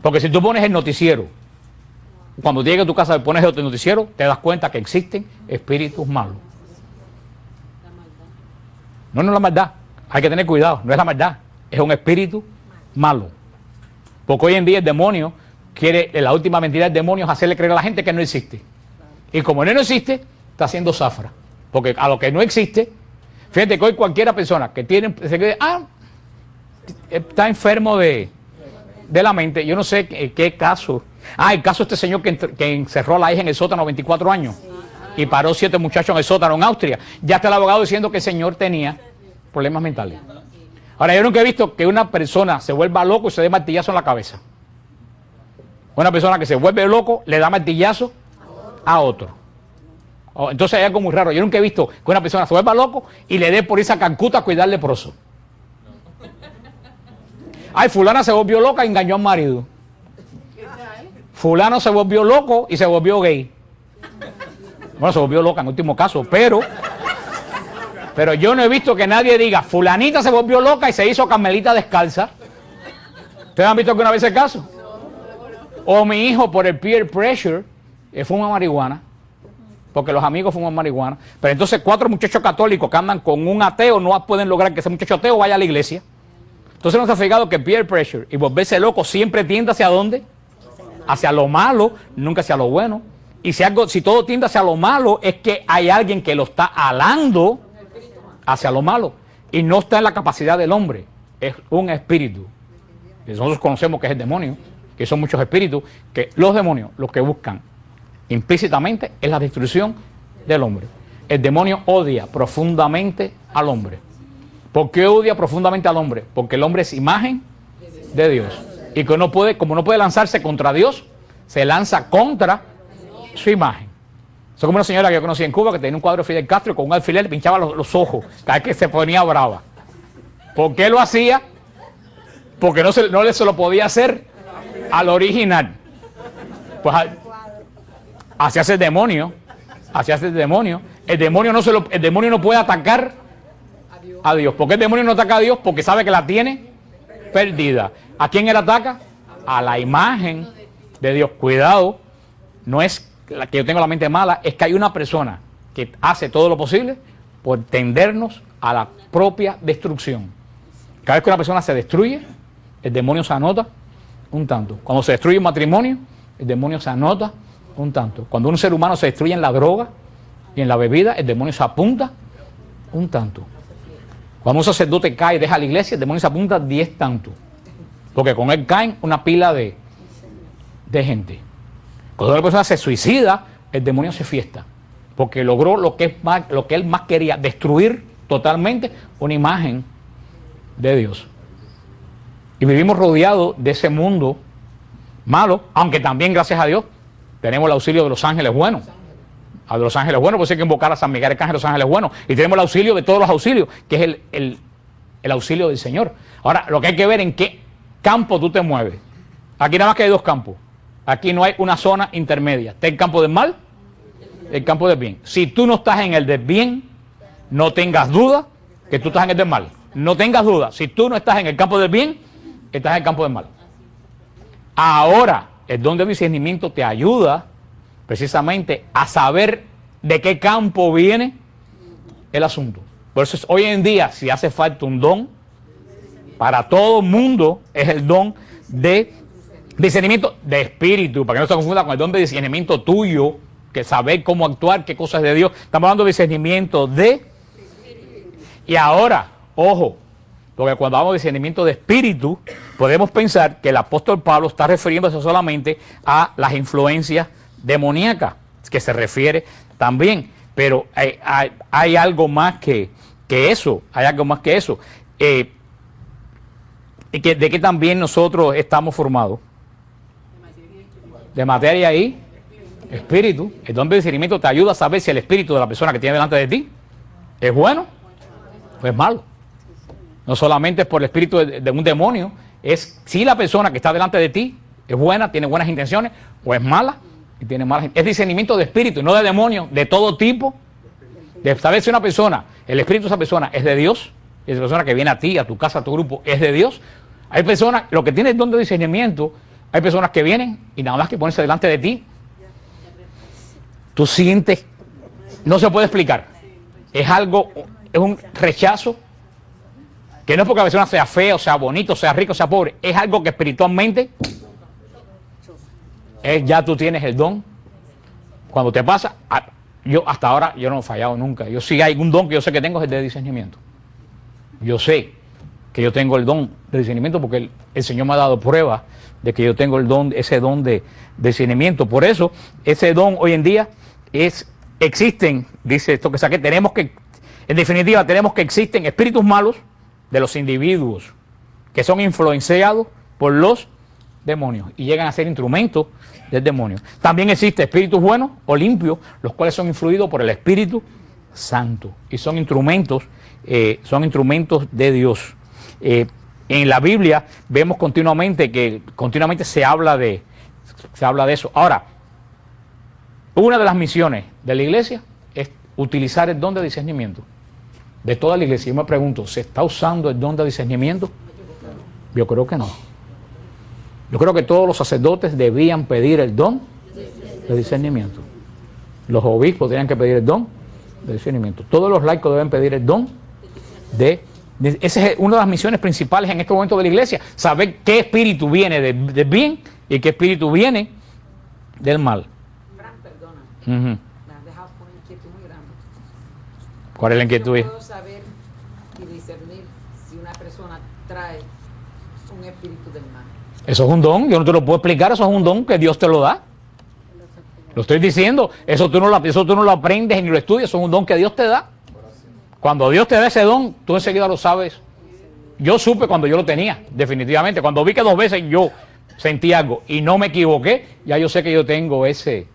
Porque si tú pones el noticiero, cuando llegues a tu casa y pones el noticiero, te das cuenta que existen espíritus malos. No es la maldad, hay que tener cuidado, no es la maldad, es un espíritu malo. Porque hoy en día el demonio quiere, la última mentira del demonio es hacerle creer a la gente que no existe. Y como no existe, está haciendo zafra. Porque a lo que no existe, fíjate que hoy cualquiera persona que tiene, se cree, está enfermo de de la mente. Yo no sé qué caso. El caso de este señor que encerró a la hija en el sótano 24 años y paró 7 muchachos en el sótano en Austria. Ya está el abogado diciendo que el señor tenía problemas mentales. Ahora, yo nunca he visto que una persona se vuelva loco y se dé martillazo en la cabeza. Una persona que se vuelve loco le da martillazo a otro. Entonces hay algo muy raro. Yo nunca he visto que una persona se vuelva loco y le dé por esa cancuta a cuidar leproso. Fulana se volvió loca y engañó al marido. Fulano se volvió loco y se volvió gay. Bueno, se volvió loca en último caso, pero yo no he visto que nadie diga, fulanita se volvió loca y se hizo Carmelita descalza. ¿Ustedes han visto alguna vez ese caso? O mi hijo por el peer pressure fuma marihuana, porque los amigos fuman marihuana. Pero entonces 4 muchachos católicos que andan con un ateo no pueden lograr que ese muchacho ateo vaya a la iglesia. Entonces no se ha fijado que peer pressure y volverse loco siempre tiende hacia dónde? Hacia lo malo, nunca hacia lo bueno. Y si todo tiende hacia lo malo, es que hay alguien que lo está alando hacia lo malo. Y no está en la capacidad del hombre. Es un espíritu. Y nosotros conocemos que es el demonio, que son muchos espíritus, que los demonios lo que buscan implícitamente es la destrucción del hombre. El demonio odia profundamente al hombre. ¿Por qué odia profundamente al hombre? Porque el hombre es imagen de Dios. Y que como no puede lanzarse contra Dios, se lanza contra su imagen. Eso como una señora que yo conocí en Cuba que tenía un cuadro de Fidel Castro y con un alfiler le pinchaba los ojos cada vez que se ponía brava. ¿Por qué lo hacía? Porque no se lo podía hacer al original. Pues así hace el demonio. Así hace el demonio. El demonio no puede atacar a Dios. ¿Por qué el demonio no ataca a Dios? Porque sabe que la tiene perdida. ¿A quién él ataca? A la imagen de Dios. Cuidado, no es que yo tengo la mente mala, es que hay una persona que hace todo lo posible por tendernos a la propia destrucción. Cada vez que una persona se destruye, el demonio se anota un tanto. Cuando se destruye un matrimonio, el demonio se anota un tanto. Cuando un ser humano se destruye en la droga y en la bebida, el demonio se apunta un tanto. Cuando un sacerdote cae y deja la iglesia, el demonio se apunta 10 tantos. Porque con él caen una pila de gente. Cuando una persona se suicida, el demonio se fiesta. Porque logró lo que él más quería, destruir totalmente una imagen de Dios. Y vivimos rodeados de ese mundo malo, aunque también, gracias a Dios, tenemos el auxilio de los ángeles buenos. A los ángeles buenos, pues hay que invocar a San Miguel Arcángel, los ángeles buenos. Y tenemos el auxilio de todos los auxilios, que es el auxilio del Señor. Ahora, lo que hay que ver en qué campo tú te mueves. Aquí nada más que hay 2 campos. Aquí no hay una zona intermedia. Está el campo del mal, el campo del bien. Si tú no estás en el del bien, no tengas duda que tú estás en el del mal. No tengas duda. Si tú no estás en el campo del bien, estás en el campo del mal. Ahora, el don de discernimiento te ayuda precisamente a saber de qué campo viene el asunto. Por eso hoy en día, si hace falta un don, para todo mundo es el don de discernimiento de espíritu, para que no se confunda con el don de discernimiento tuyo, que saber cómo actuar, qué cosas de Dios. Estamos hablando de discernimiento de... Y ahora, ojo, porque cuando hablamos de discernimiento de espíritu, podemos pensar que el apóstol Pablo está refiriéndose solamente a las influencias demoníacas, que se refiere también. Pero hay algo más que eso, hay algo más que eso. ¿De qué también nosotros estamos formados? De materia y espíritu. El don de discernimiento te ayuda a saber si el espíritu de la persona que tiene delante de ti es bueno o es malo. No solamente es por el espíritu de un demonio, es si la persona que está delante de ti es buena, tiene buenas intenciones, o es mala y tiene malas intenciones. Es discernimiento de espíritu, no de demonio, de todo tipo. De saber si una persona, el espíritu de esa persona es de Dios, y esa persona que viene a ti, a tu casa, a tu grupo, es de Dios. Hay personas, lo que tiene el don de discernimiento, hay personas que vienen y nada más que ponerse delante de ti, tú sientes, no se puede explicar. Es algo, es un rechazo, que no es porque la persona sea fea, o sea bonito, o sea rico, o sea pobre, es algo que espiritualmente ya tú tienes el don. Cuando te pasa, yo hasta ahora yo no he fallado nunca. Yo sí hay un don que yo sé que tengo, es el de discernimiento. Yo sé que yo tengo el don de discernimiento, porque el Señor me ha dado prueba de que yo tengo el don, ese don de discernimiento. Por eso, ese don hoy en día existen, dice esto que saqué, en definitiva, tenemos que existen espíritus malos de los individuos que son influenciados por los demonios y llegan a ser instrumentos del demonio. También existen espíritus buenos o limpios, los cuales son influidos por el Espíritu Santo y son instrumentos de Dios. En la Biblia vemos continuamente que se habla de eso. Ahora, una de las misiones de la iglesia es utilizar el don de discernimiento de toda la iglesia. Yo me pregunto, ¿se está usando el don de discernimiento? Yo creo que no. Yo creo que todos los sacerdotes debían pedir el don de discernimiento. Los obispos tenían que pedir el don de discernimiento. Todos los laicos deben pedir el don esa es una de las misiones principales en este momento de la iglesia, saber qué espíritu viene del bien y qué espíritu viene del mal. Fran, perdona, me has dejado con una inquietud muy grande. ¿Cuál es la inquietud? Yo puedo saber y discernir si una persona trae un espíritu del mal. Eso es un don, yo no te lo puedo explicar, eso es un don que Dios te lo da. Lo estoy diciendo, eso tú no lo aprendes ni lo estudias, eso es un don que Dios te da. Cuando Dios te da ese don, tú enseguida lo sabes. Yo supe cuando yo lo tenía, definitivamente. Cuando vi que 2 veces yo sentí algo y no me equivoqué, ya yo sé que yo tengo ese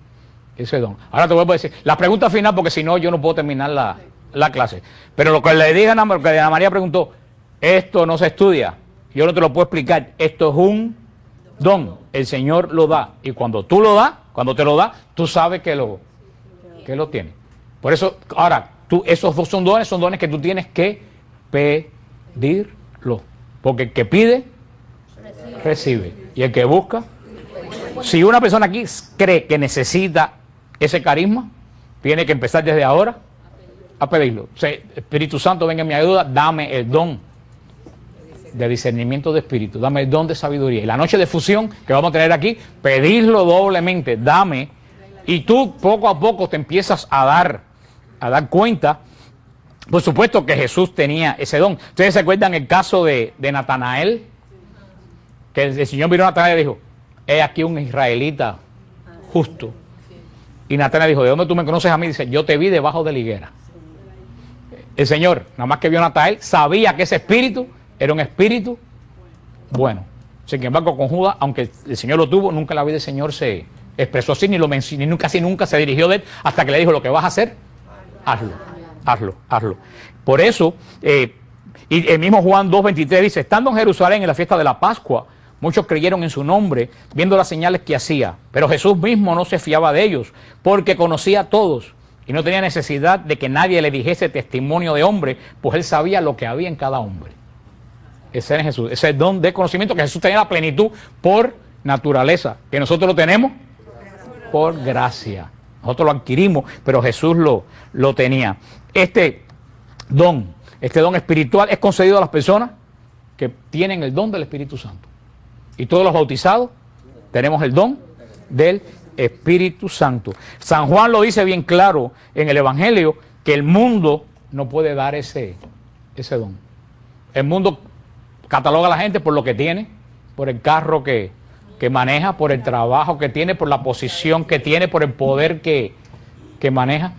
don. Ahora te voy a decir, la pregunta final, porque si no, yo no puedo terminar la clase. Pero lo que le dije a Ana María preguntó, esto no se estudia, yo no te lo puedo explicar, esto es un don, el Señor lo da. Y cuando te lo da, tú sabes que lo tienes. Por eso, ahora, esos dos son dones que tú tienes que pedirlo. Porque el que pide, recibe. Y el que busca, si una persona aquí cree que necesita ese carisma, tiene que empezar desde ahora a pedirlo. O sea, Espíritu Santo, venga en mi ayuda, dame el don de discernimiento de espíritu, dame el don de sabiduría. Y la noche de fusión que vamos a tener aquí, pedirlo doblemente, dame. Y tú poco a poco te empiezas a dar cuenta, por supuesto que Jesús tenía ese don. ¿Ustedes se acuerdan el caso de Natanael? Que el Señor miró a Natanael y dijo, he aquí un israelita justo. Y Natanael dijo, ¿de dónde tú me conoces a mí? Dice, yo te vi debajo de la higuera. El Señor, nada más que vio a Natanael, sabía que ese espíritu era un espíritu bueno. Sin embargo, con Judas, aunque el Señor lo tuvo, nunca en la vida del Señor se expresó así, ni casi nunca se dirigió de él, hasta que le dijo, lo que vas a hacer, hazlo. Por eso, y el mismo Juan 2:23 dice, estando en Jerusalén en la fiesta de la Pascua, muchos creyeron en su nombre, viendo las señales que hacía. Pero Jesús mismo no se fiaba de ellos, porque conocía a todos y no tenía necesidad de que nadie le dijese testimonio de hombre, pues él sabía lo que había en cada hombre. Ese es Jesús, ese es el don de conocimiento que Jesús tenía la plenitud por naturaleza, que nosotros lo tenemos por gracia. Nosotros lo adquirimos, pero Jesús lo tenía. Este don espiritual es concedido a las personas que tienen el don del Espíritu Santo. Y todos los bautizados tenemos el don del Espíritu Santo. San Juan lo dice bien claro en el Evangelio, que el mundo no puede dar ese don. El mundo cataloga a la gente por lo que tiene, por el carro que maneja, por el trabajo que tiene, por la posición que tiene, por el poder que maneja,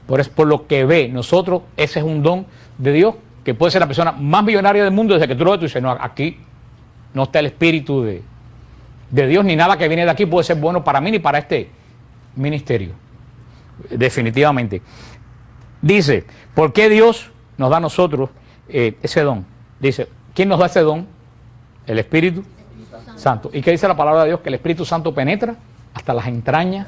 por lo que ve. Nosotros, ese es un don de Dios, que puede ser la persona más millonaria del mundo. Desde que tú lo ves, tú dices, no, aquí no está el espíritu de Dios, ni nada que viene de aquí puede ser bueno para mí ni para este ministerio. Definitivamente. Dice, ¿por qué Dios nos da a nosotros ese don? Dice, ¿quién nos da ese don? El Espíritu Santo. ¿Y qué dice la palabra de Dios? Que el Espíritu Santo penetra hasta las entrañas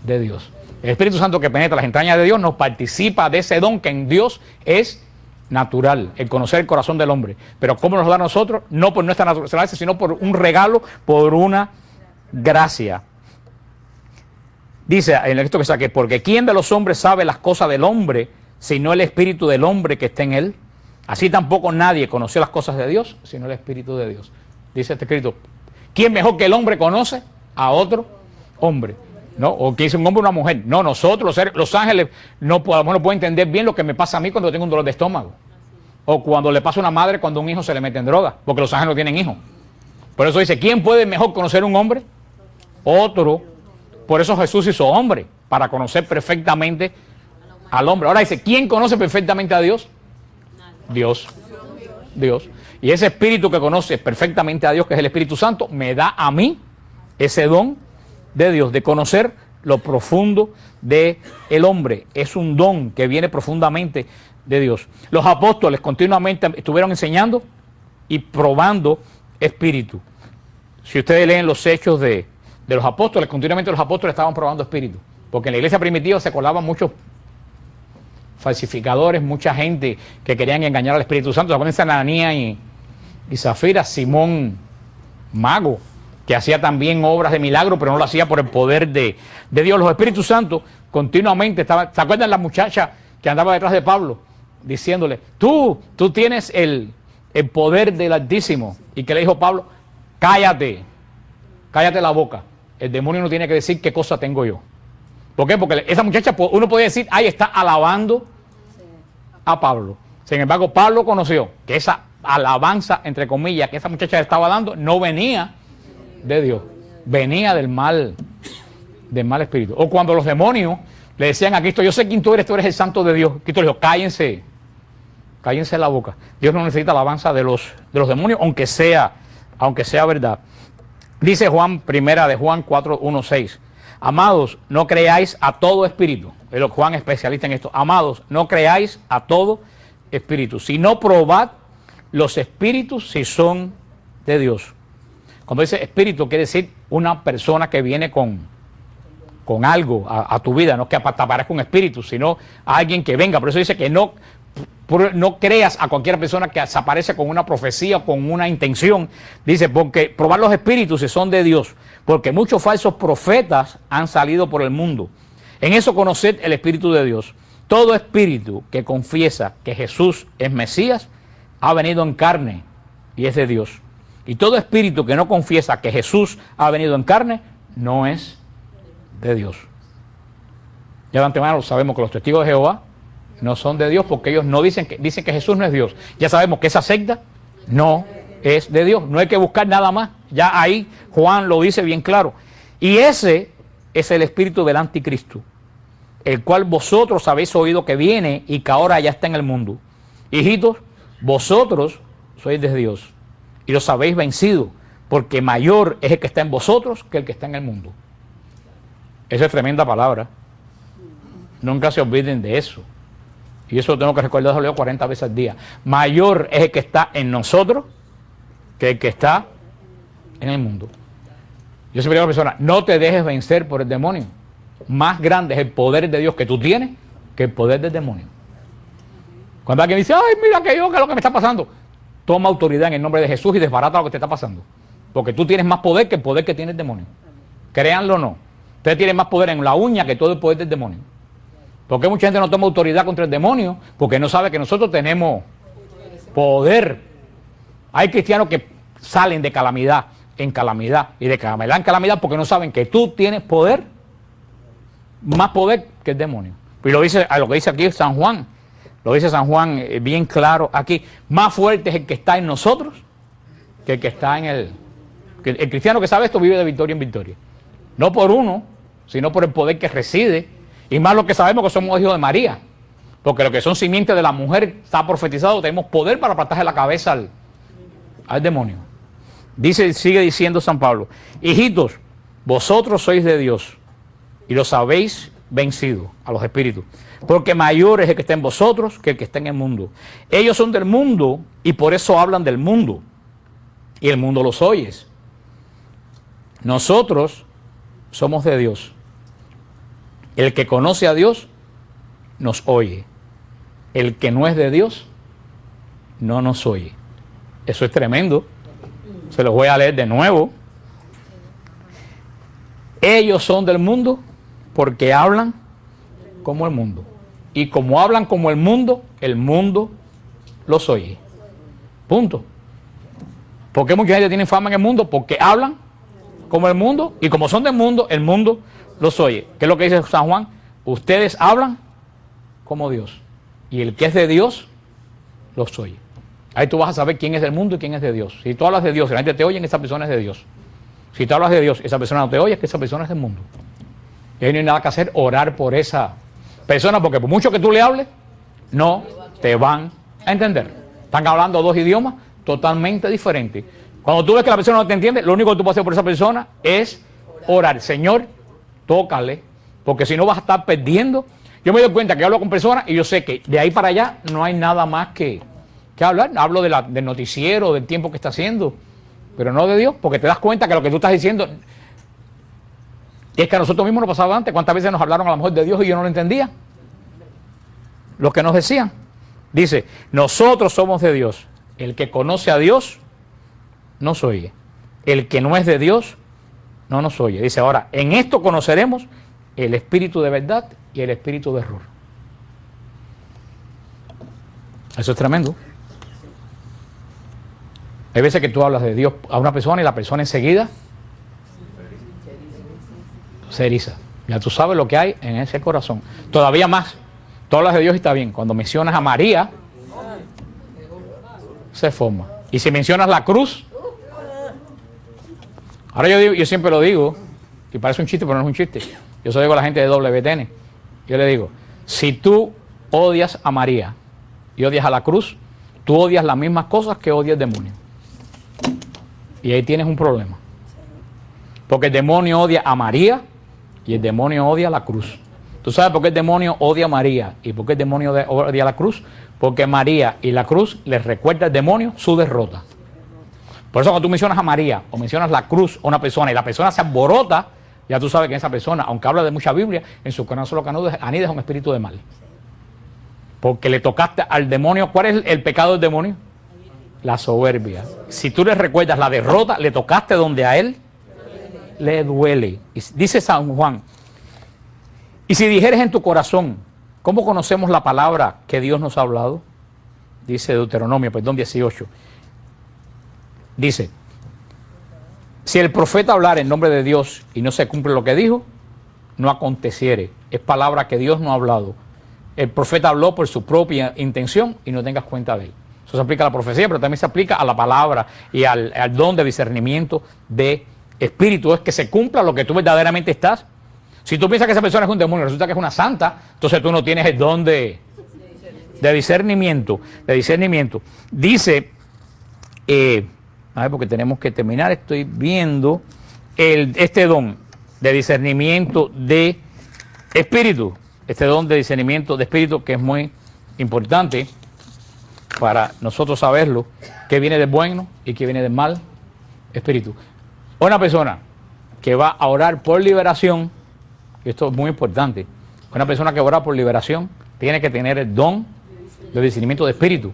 de Dios. El Espíritu Santo que penetra las entrañas de Dios nos participa de ese don que en Dios es natural, el conocer el corazón del hombre. Pero ¿cómo nos da a nosotros? No por nuestra naturaleza, sino por un regalo, por una gracia. Dice en esto que saqué, porque ¿quién de los hombres sabe las cosas del hombre, sino el espíritu del hombre que está en él? Así tampoco nadie conoció las cosas de Dios, sino el Espíritu de Dios. Dice este escrito, ¿quién mejor que el hombre conoce a otro hombre? ¿No? O que dice un hombre o una mujer. No, nosotros, los ángeles, no pueden entender bien lo que me pasa a mí cuando tengo un dolor de estómago. O cuando le pasa a una madre cuando un hijo se le mete en droga, porque los ángeles no tienen hijos. Por eso dice, ¿quién puede mejor conocer un hombre? Otro. Por eso Jesús hizo hombre, para conocer perfectamente al hombre. Ahora dice, ¿quién conoce perfectamente a Dios? Dios. Dios. Y ese espíritu que conoce perfectamente a Dios, que es el Espíritu Santo, me da a mí ese don de Dios, de conocer lo profundo del hombre. Es un don que viene profundamente de Dios. Los apóstoles continuamente estuvieron enseñando y probando espíritu. Si ustedes leen los hechos de los apóstoles, continuamente los apóstoles estaban probando espíritu. Porque en la iglesia primitiva se colaban muchos falsificadores, mucha gente que querían engañar al Espíritu Santo. ¿Se acuerdan de Ananías y Zafira? Simón Mago, que hacía también obras de milagro, pero no lo hacía por el poder de Dios. Los Espíritus Santos continuamente estaban. ¿Se acuerdan la muchacha que andaba detrás de Pablo? Diciéndole, tú tienes el poder del Altísimo. Y que le dijo Pablo, cállate la boca. El demonio no tiene que decir qué cosa tengo yo. ¿Por qué? Porque esa muchacha, uno podía decir, ahí está alabando a Pablo. Sin embargo, Pablo conoció que esa alabanza, entre comillas, que esa muchacha le estaba dando, no venía de Dios, venía del mal espíritu. O cuando los demonios le decían a Cristo, yo sé quién tú eres el santo de Dios. Cristo le dijo, cállense la boca. Dios no necesita alabanza de los demonios, aunque sea verdad. Dice primera de Juan 4, 1, 6. Amados, no creáis a todo espíritu. Juan es especialista en esto. Amados, no creáis a todo espíritu, sino probad los espíritus si son de Dios. Cuando dice espíritu, quiere decir una persona que viene con algo a tu vida, no que te aparezca un espíritu, sino a alguien que venga. Por eso dice que no creas a cualquier persona que se aparece con una profecía, con una intención. Dice, porque probar los espíritus si son de Dios, porque muchos falsos profetas han salido por el mundo. En eso conoced el Espíritu de Dios. Todo espíritu que confiesa que Jesús es Mesías ha venido en carne y es de Dios. Y todo espíritu que no confiesa que Jesús ha venido en carne no es de Dios. Ya de antemano sabemos que los testigos de Jehová no son de Dios, porque ellos no dicen que Jesús no es Dios. Ya sabemos que esa secta no es de Dios. No hay que buscar nada más. Ya ahí Juan lo dice bien claro. Y ese es el espíritu del anticristo, el cual vosotros habéis oído que viene y que ahora ya está en el mundo. Hijitos, vosotros sois de Dios y los habéis vencido, porque mayor es el que está en vosotros que el que está en el mundo. Esa es tremenda palabra. Nunca se olviden de eso. Y eso lo tengo que recordar, lo leo 40 veces al día. Mayor es el que está en nosotros que el que está en el mundo. Yo siempre digo a la persona, no te dejes vencer por el demonio. Más grande es el poder de Dios que tú tienes que el poder del demonio. Cuando alguien dice, ay, mira que es lo que me está pasando, toma autoridad en el nombre de Jesús y desbarata lo que te está pasando. Porque tú tienes más poder que el poder que tiene el demonio. Créanlo o no. Ustedes tienen más poder en la uña que todo el poder del demonio. ¿Por qué mucha gente no toma autoridad contra el demonio? Porque no sabe que nosotros tenemos poder. Hay cristianos que salen de calamidad en calamidad y de calamidad en calamidad porque no saben que tú tienes poder, más poder que el demonio. Y lo que dice aquí San Juan, lo dice San Juan bien claro aquí, más fuerte es el que está en nosotros que el que está en el cristiano que sabe esto vive de victoria en victoria. No por uno, sino por el poder que reside. Y más lo que sabemos que somos hijos de María. Porque lo que son simientes de la mujer está profetizado. Tenemos poder para aplastarle la cabeza al demonio. Sigue diciendo San Pablo. Hijitos, vosotros sois de Dios y los habéis vencido a los espíritus. Porque mayor es el que está en vosotros que el que está en el mundo. Ellos son del mundo y por eso hablan del mundo. Y el mundo los oye. Nosotros somos de Dios. El que conoce a Dios nos oye. El que no es de Dios no nos oye. Eso es tremendo. Se los voy a leer de nuevo. Ellos son del mundo porque hablan como el mundo. Y como hablan como el mundo los oye. Punto. ¿Por qué mucha gente tiene fama en el mundo? Porque hablan como el mundo y como son del mundo, el mundo los oye. ¿Qué es lo que dice San Juan? Ustedes hablan como Dios. Y el que es de Dios los oye. Ahí tú vas a saber quién es del mundo y quién es de Dios. Si tú hablas de Dios y la gente te oye, esa persona es de Dios. Si tú hablas de Dios y esa persona no te oye, es que esa persona es del mundo. Y ahí no hay nada que hacer, orar por esa persona, porque por mucho que tú le hables, no te van a entender. Están hablando dos idiomas totalmente diferentes. Cuando tú ves que la persona no te entiende, lo único que tú puedes hacer por esa persona es orar. Señor, tócale, porque si no vas a estar perdiendo. Yo me doy cuenta que hablo con personas y yo sé que de ahí para allá no hay nada más que hablar. Hablo del noticiero, del tiempo que está haciendo, pero no de Dios, porque te das cuenta que lo que tú estás diciendo es que a nosotros mismos nos pasaba antes. ¿Cuántas veces nos hablaron a lo mejor de Dios y yo no lo entendía? Lo que nos decían. Dice, nosotros somos de Dios. El que conoce a Dios nos oye. El que no es de Dios no nos oye. Dice, ahora, en esto conoceremos el espíritu de verdad y el espíritu de error. Eso es tremendo. Hay veces que tú hablas de Dios a una persona y la persona enseguida se eriza. Ya tú sabes lo que hay en ese corazón. Todavía más, tú hablas de Dios y está bien. Cuando mencionas a María, se forma. Y si mencionas la cruz, ahora yo siempre lo digo, y parece un chiste, pero no es un chiste. Yo se lo digo a la gente de WTN. Yo le digo, si tú odias a María y odias a la cruz, tú odias las mismas cosas que odia el demonio. Y ahí tienes un problema. Porque el demonio odia a María y el demonio odia la cruz. ¿Tú sabes por qué el demonio odia a María y por qué el demonio odia la cruz? Porque María y la cruz les recuerda al demonio su derrota. Por eso cuando tú mencionas a María o mencionas la cruz a una persona y la persona se alborota, ya tú sabes que esa persona, aunque habla de mucha Biblia, en su corazón lo que anida es un espíritu de mal. Porque le tocaste al demonio. ¿Cuál es el pecado del demonio? La soberbia. Si tú le recuerdas la derrota, le tocaste donde a él le duele. Y dice San Juan, y si dijeres en tu corazón, ¿cómo conocemos la palabra que Dios nos ha hablado? Dice Deuteronomio, 18. Dice, si el profeta hablara en nombre de Dios y no se cumple lo que dijo, no aconteciere. Es palabra que Dios no ha hablado. El profeta habló por su propia intención y no tengas cuenta de él. Eso se aplica a la profecía, pero también se aplica a la palabra y al don de discernimiento de espíritu. Es que se cumpla lo que tú verdaderamente estás. Si tú piensas que esa persona es un demonio y resulta que es una santa, entonces tú no tienes el don de discernimiento. Dice, a ver, porque tenemos que terminar, estoy viendo este don de discernimiento de espíritu. Este don de discernimiento de espíritu que es muy importante para nosotros saberlo, qué viene del bueno y qué viene del mal espíritu. Una persona que va a orar por liberación, esto es muy importante, una persona que ora por liberación tiene que tener el don de discernimiento de espíritu,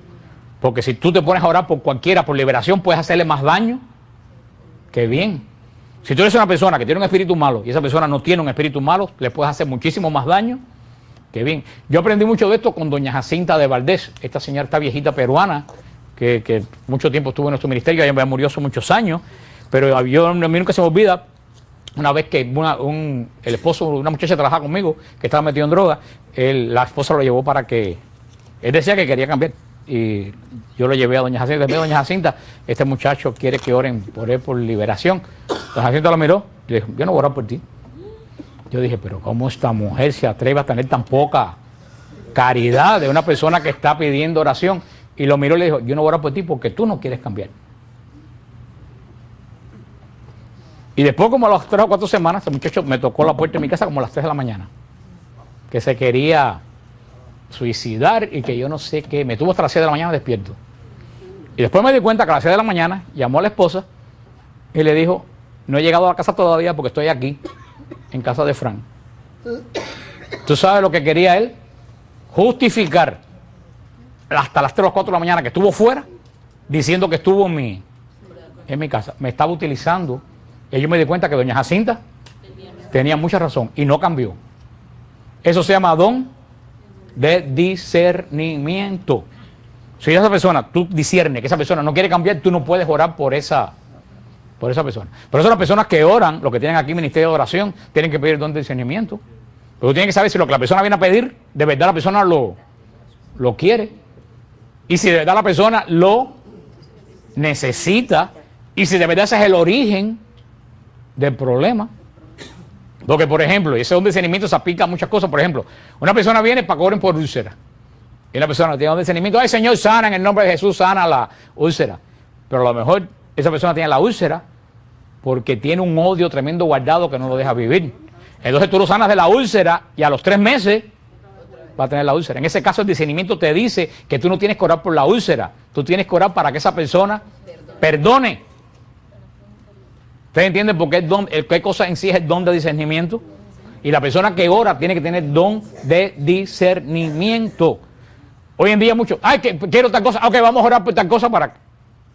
porque si tú te pones a orar por cualquiera, por liberación, puedes hacerle más daño que bien. Si tú eres una persona que tiene un espíritu malo y esa persona no tiene un espíritu malo, le puedes hacer muchísimo más daño que bien. Yo aprendí mucho de esto con doña Jacinta de Valdés. Esta señora, esta viejita peruana, que mucho tiempo estuvo en nuestro ministerio, ella murió hace muchos años, pero a mí nunca se me olvida, una vez que el esposo, una muchacha trabajaba conmigo, que estaba metido en droga, la esposa lo llevó para que, él decía que quería cambiar, y yo lo llevé a doña Jacinta. Le dije, doña Jacinta, este muchacho quiere que oren por él por liberación. Doña Jacinta lo miró y le dijo, yo no voy a orar por ti. Yo dije, pero ¿cómo esta mujer se atreve a tener tan poca caridad de una persona que está pidiendo oración? Y lo miró y le dijo, yo no voy a orar por ti porque tú no quieres cambiar. Y después, como a las 3 o 4 semanas, ese muchacho me tocó la puerta de mi casa como a las 3 de la mañana. Que se quería suicidar y que yo no sé qué. Me tuvo hasta las 6 de la mañana despierto. Y después me di cuenta que a las 6 de la mañana llamó a la esposa y le dijo, no he llegado a la casa todavía porque estoy aquí, en casa de Fran. ¿Tú sabes lo que quería él? Justificar hasta las 3 o 4 de la mañana que estuvo fuera, diciendo que estuvo en mi casa. Me estaba utilizando. Y yo me di cuenta que doña Jacinta tenía mucha razón y no cambió. Eso se llama don de discernimiento. Si esa persona, tú discernes que esa persona no quiere cambiar, tú no puedes orar por esa persona. Por eso las personas que oran, los que tienen aquí ministerio de oración, tienen que pedir don de discernimiento. Pero tú tienes que saber si lo que la persona viene a pedir, de verdad la persona lo quiere. y si de verdad la persona lo necesita y si de verdad ese es el origen del problema. Porque, por ejemplo, y ese es un discernimiento, se aplica a muchas cosas. Por ejemplo, una persona viene para que oren por úlcera. Y una persona tiene un discernimiento, ay Señor, sana en el nombre de Jesús, sana la úlcera. Pero a lo mejor esa persona tiene la úlcera porque tiene un odio tremendo guardado que no lo deja vivir. Entonces tú lo sanas de la úlcera y a los 3 meses va a tener la úlcera. En ese caso el discernimiento te dice que tú no tienes que orar por la úlcera, tú tienes que orar para que esa persona perdone. ¿Ustedes entienden por qué qué cosa en sí es el don de discernimiento? Y la persona que ora tiene que tener don de discernimiento. Hoy en día muchos, ay, que quiero tal cosa, ok, vamos a orar por tal cosa para...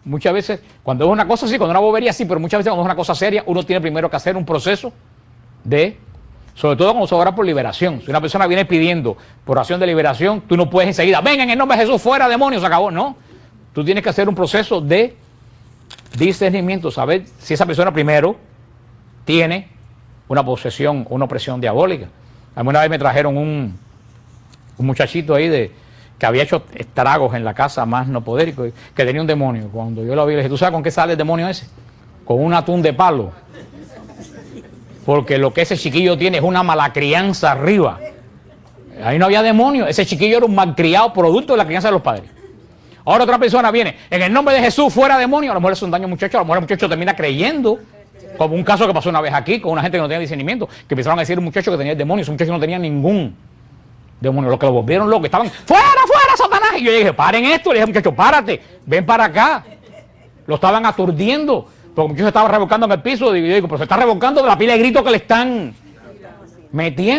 Muchas veces, cuando es una cosa así, cuando es una bobería sí, pero muchas veces cuando es una cosa seria, uno tiene primero que hacer un proceso de... Sobre todo cuando se ora por liberación. Si una persona viene pidiendo por oración de liberación, tú no puedes enseguida, venga en el nombre de Jesús, fuera demonios, se acabó. No, tú tienes que hacer un proceso de discernimiento, saber si esa persona primero tiene una posesión, una opresión diabólica. A mí una vez me trajeron un muchachito ahí que había hecho estragos en la casa más no poder, que tenía un demonio. Cuando yo lo vi, le dije, ¿tú sabes con qué sale el demonio ese? Con un atún de palo. Porque lo que ese chiquillo tiene es una mala crianza arriba. Ahí no había demonio, ese chiquillo era un malcriado producto de la crianza de los padres. Ahora otra persona viene, en el nombre de Jesús, fuera demonio, a lo mejor es un daño muchacho, a lo mejor el muchacho termina creyendo, como un caso que pasó una vez aquí, con una gente que no tenía discernimiento, que empezaron a decir un muchacho que tenía el demonio, ese muchacho no tenía ningún demonio, los que lo volvieron loco, estaban, ¡fuera, fuera, Satanás! Y yo dije, paren esto, le dije, muchacho, párate, ven para acá. Lo estaban aturdiendo, porque el muchacho estaba rebocando en el piso, y yo digo, pero se está rebocando de la pila de gritos que le están metiendo.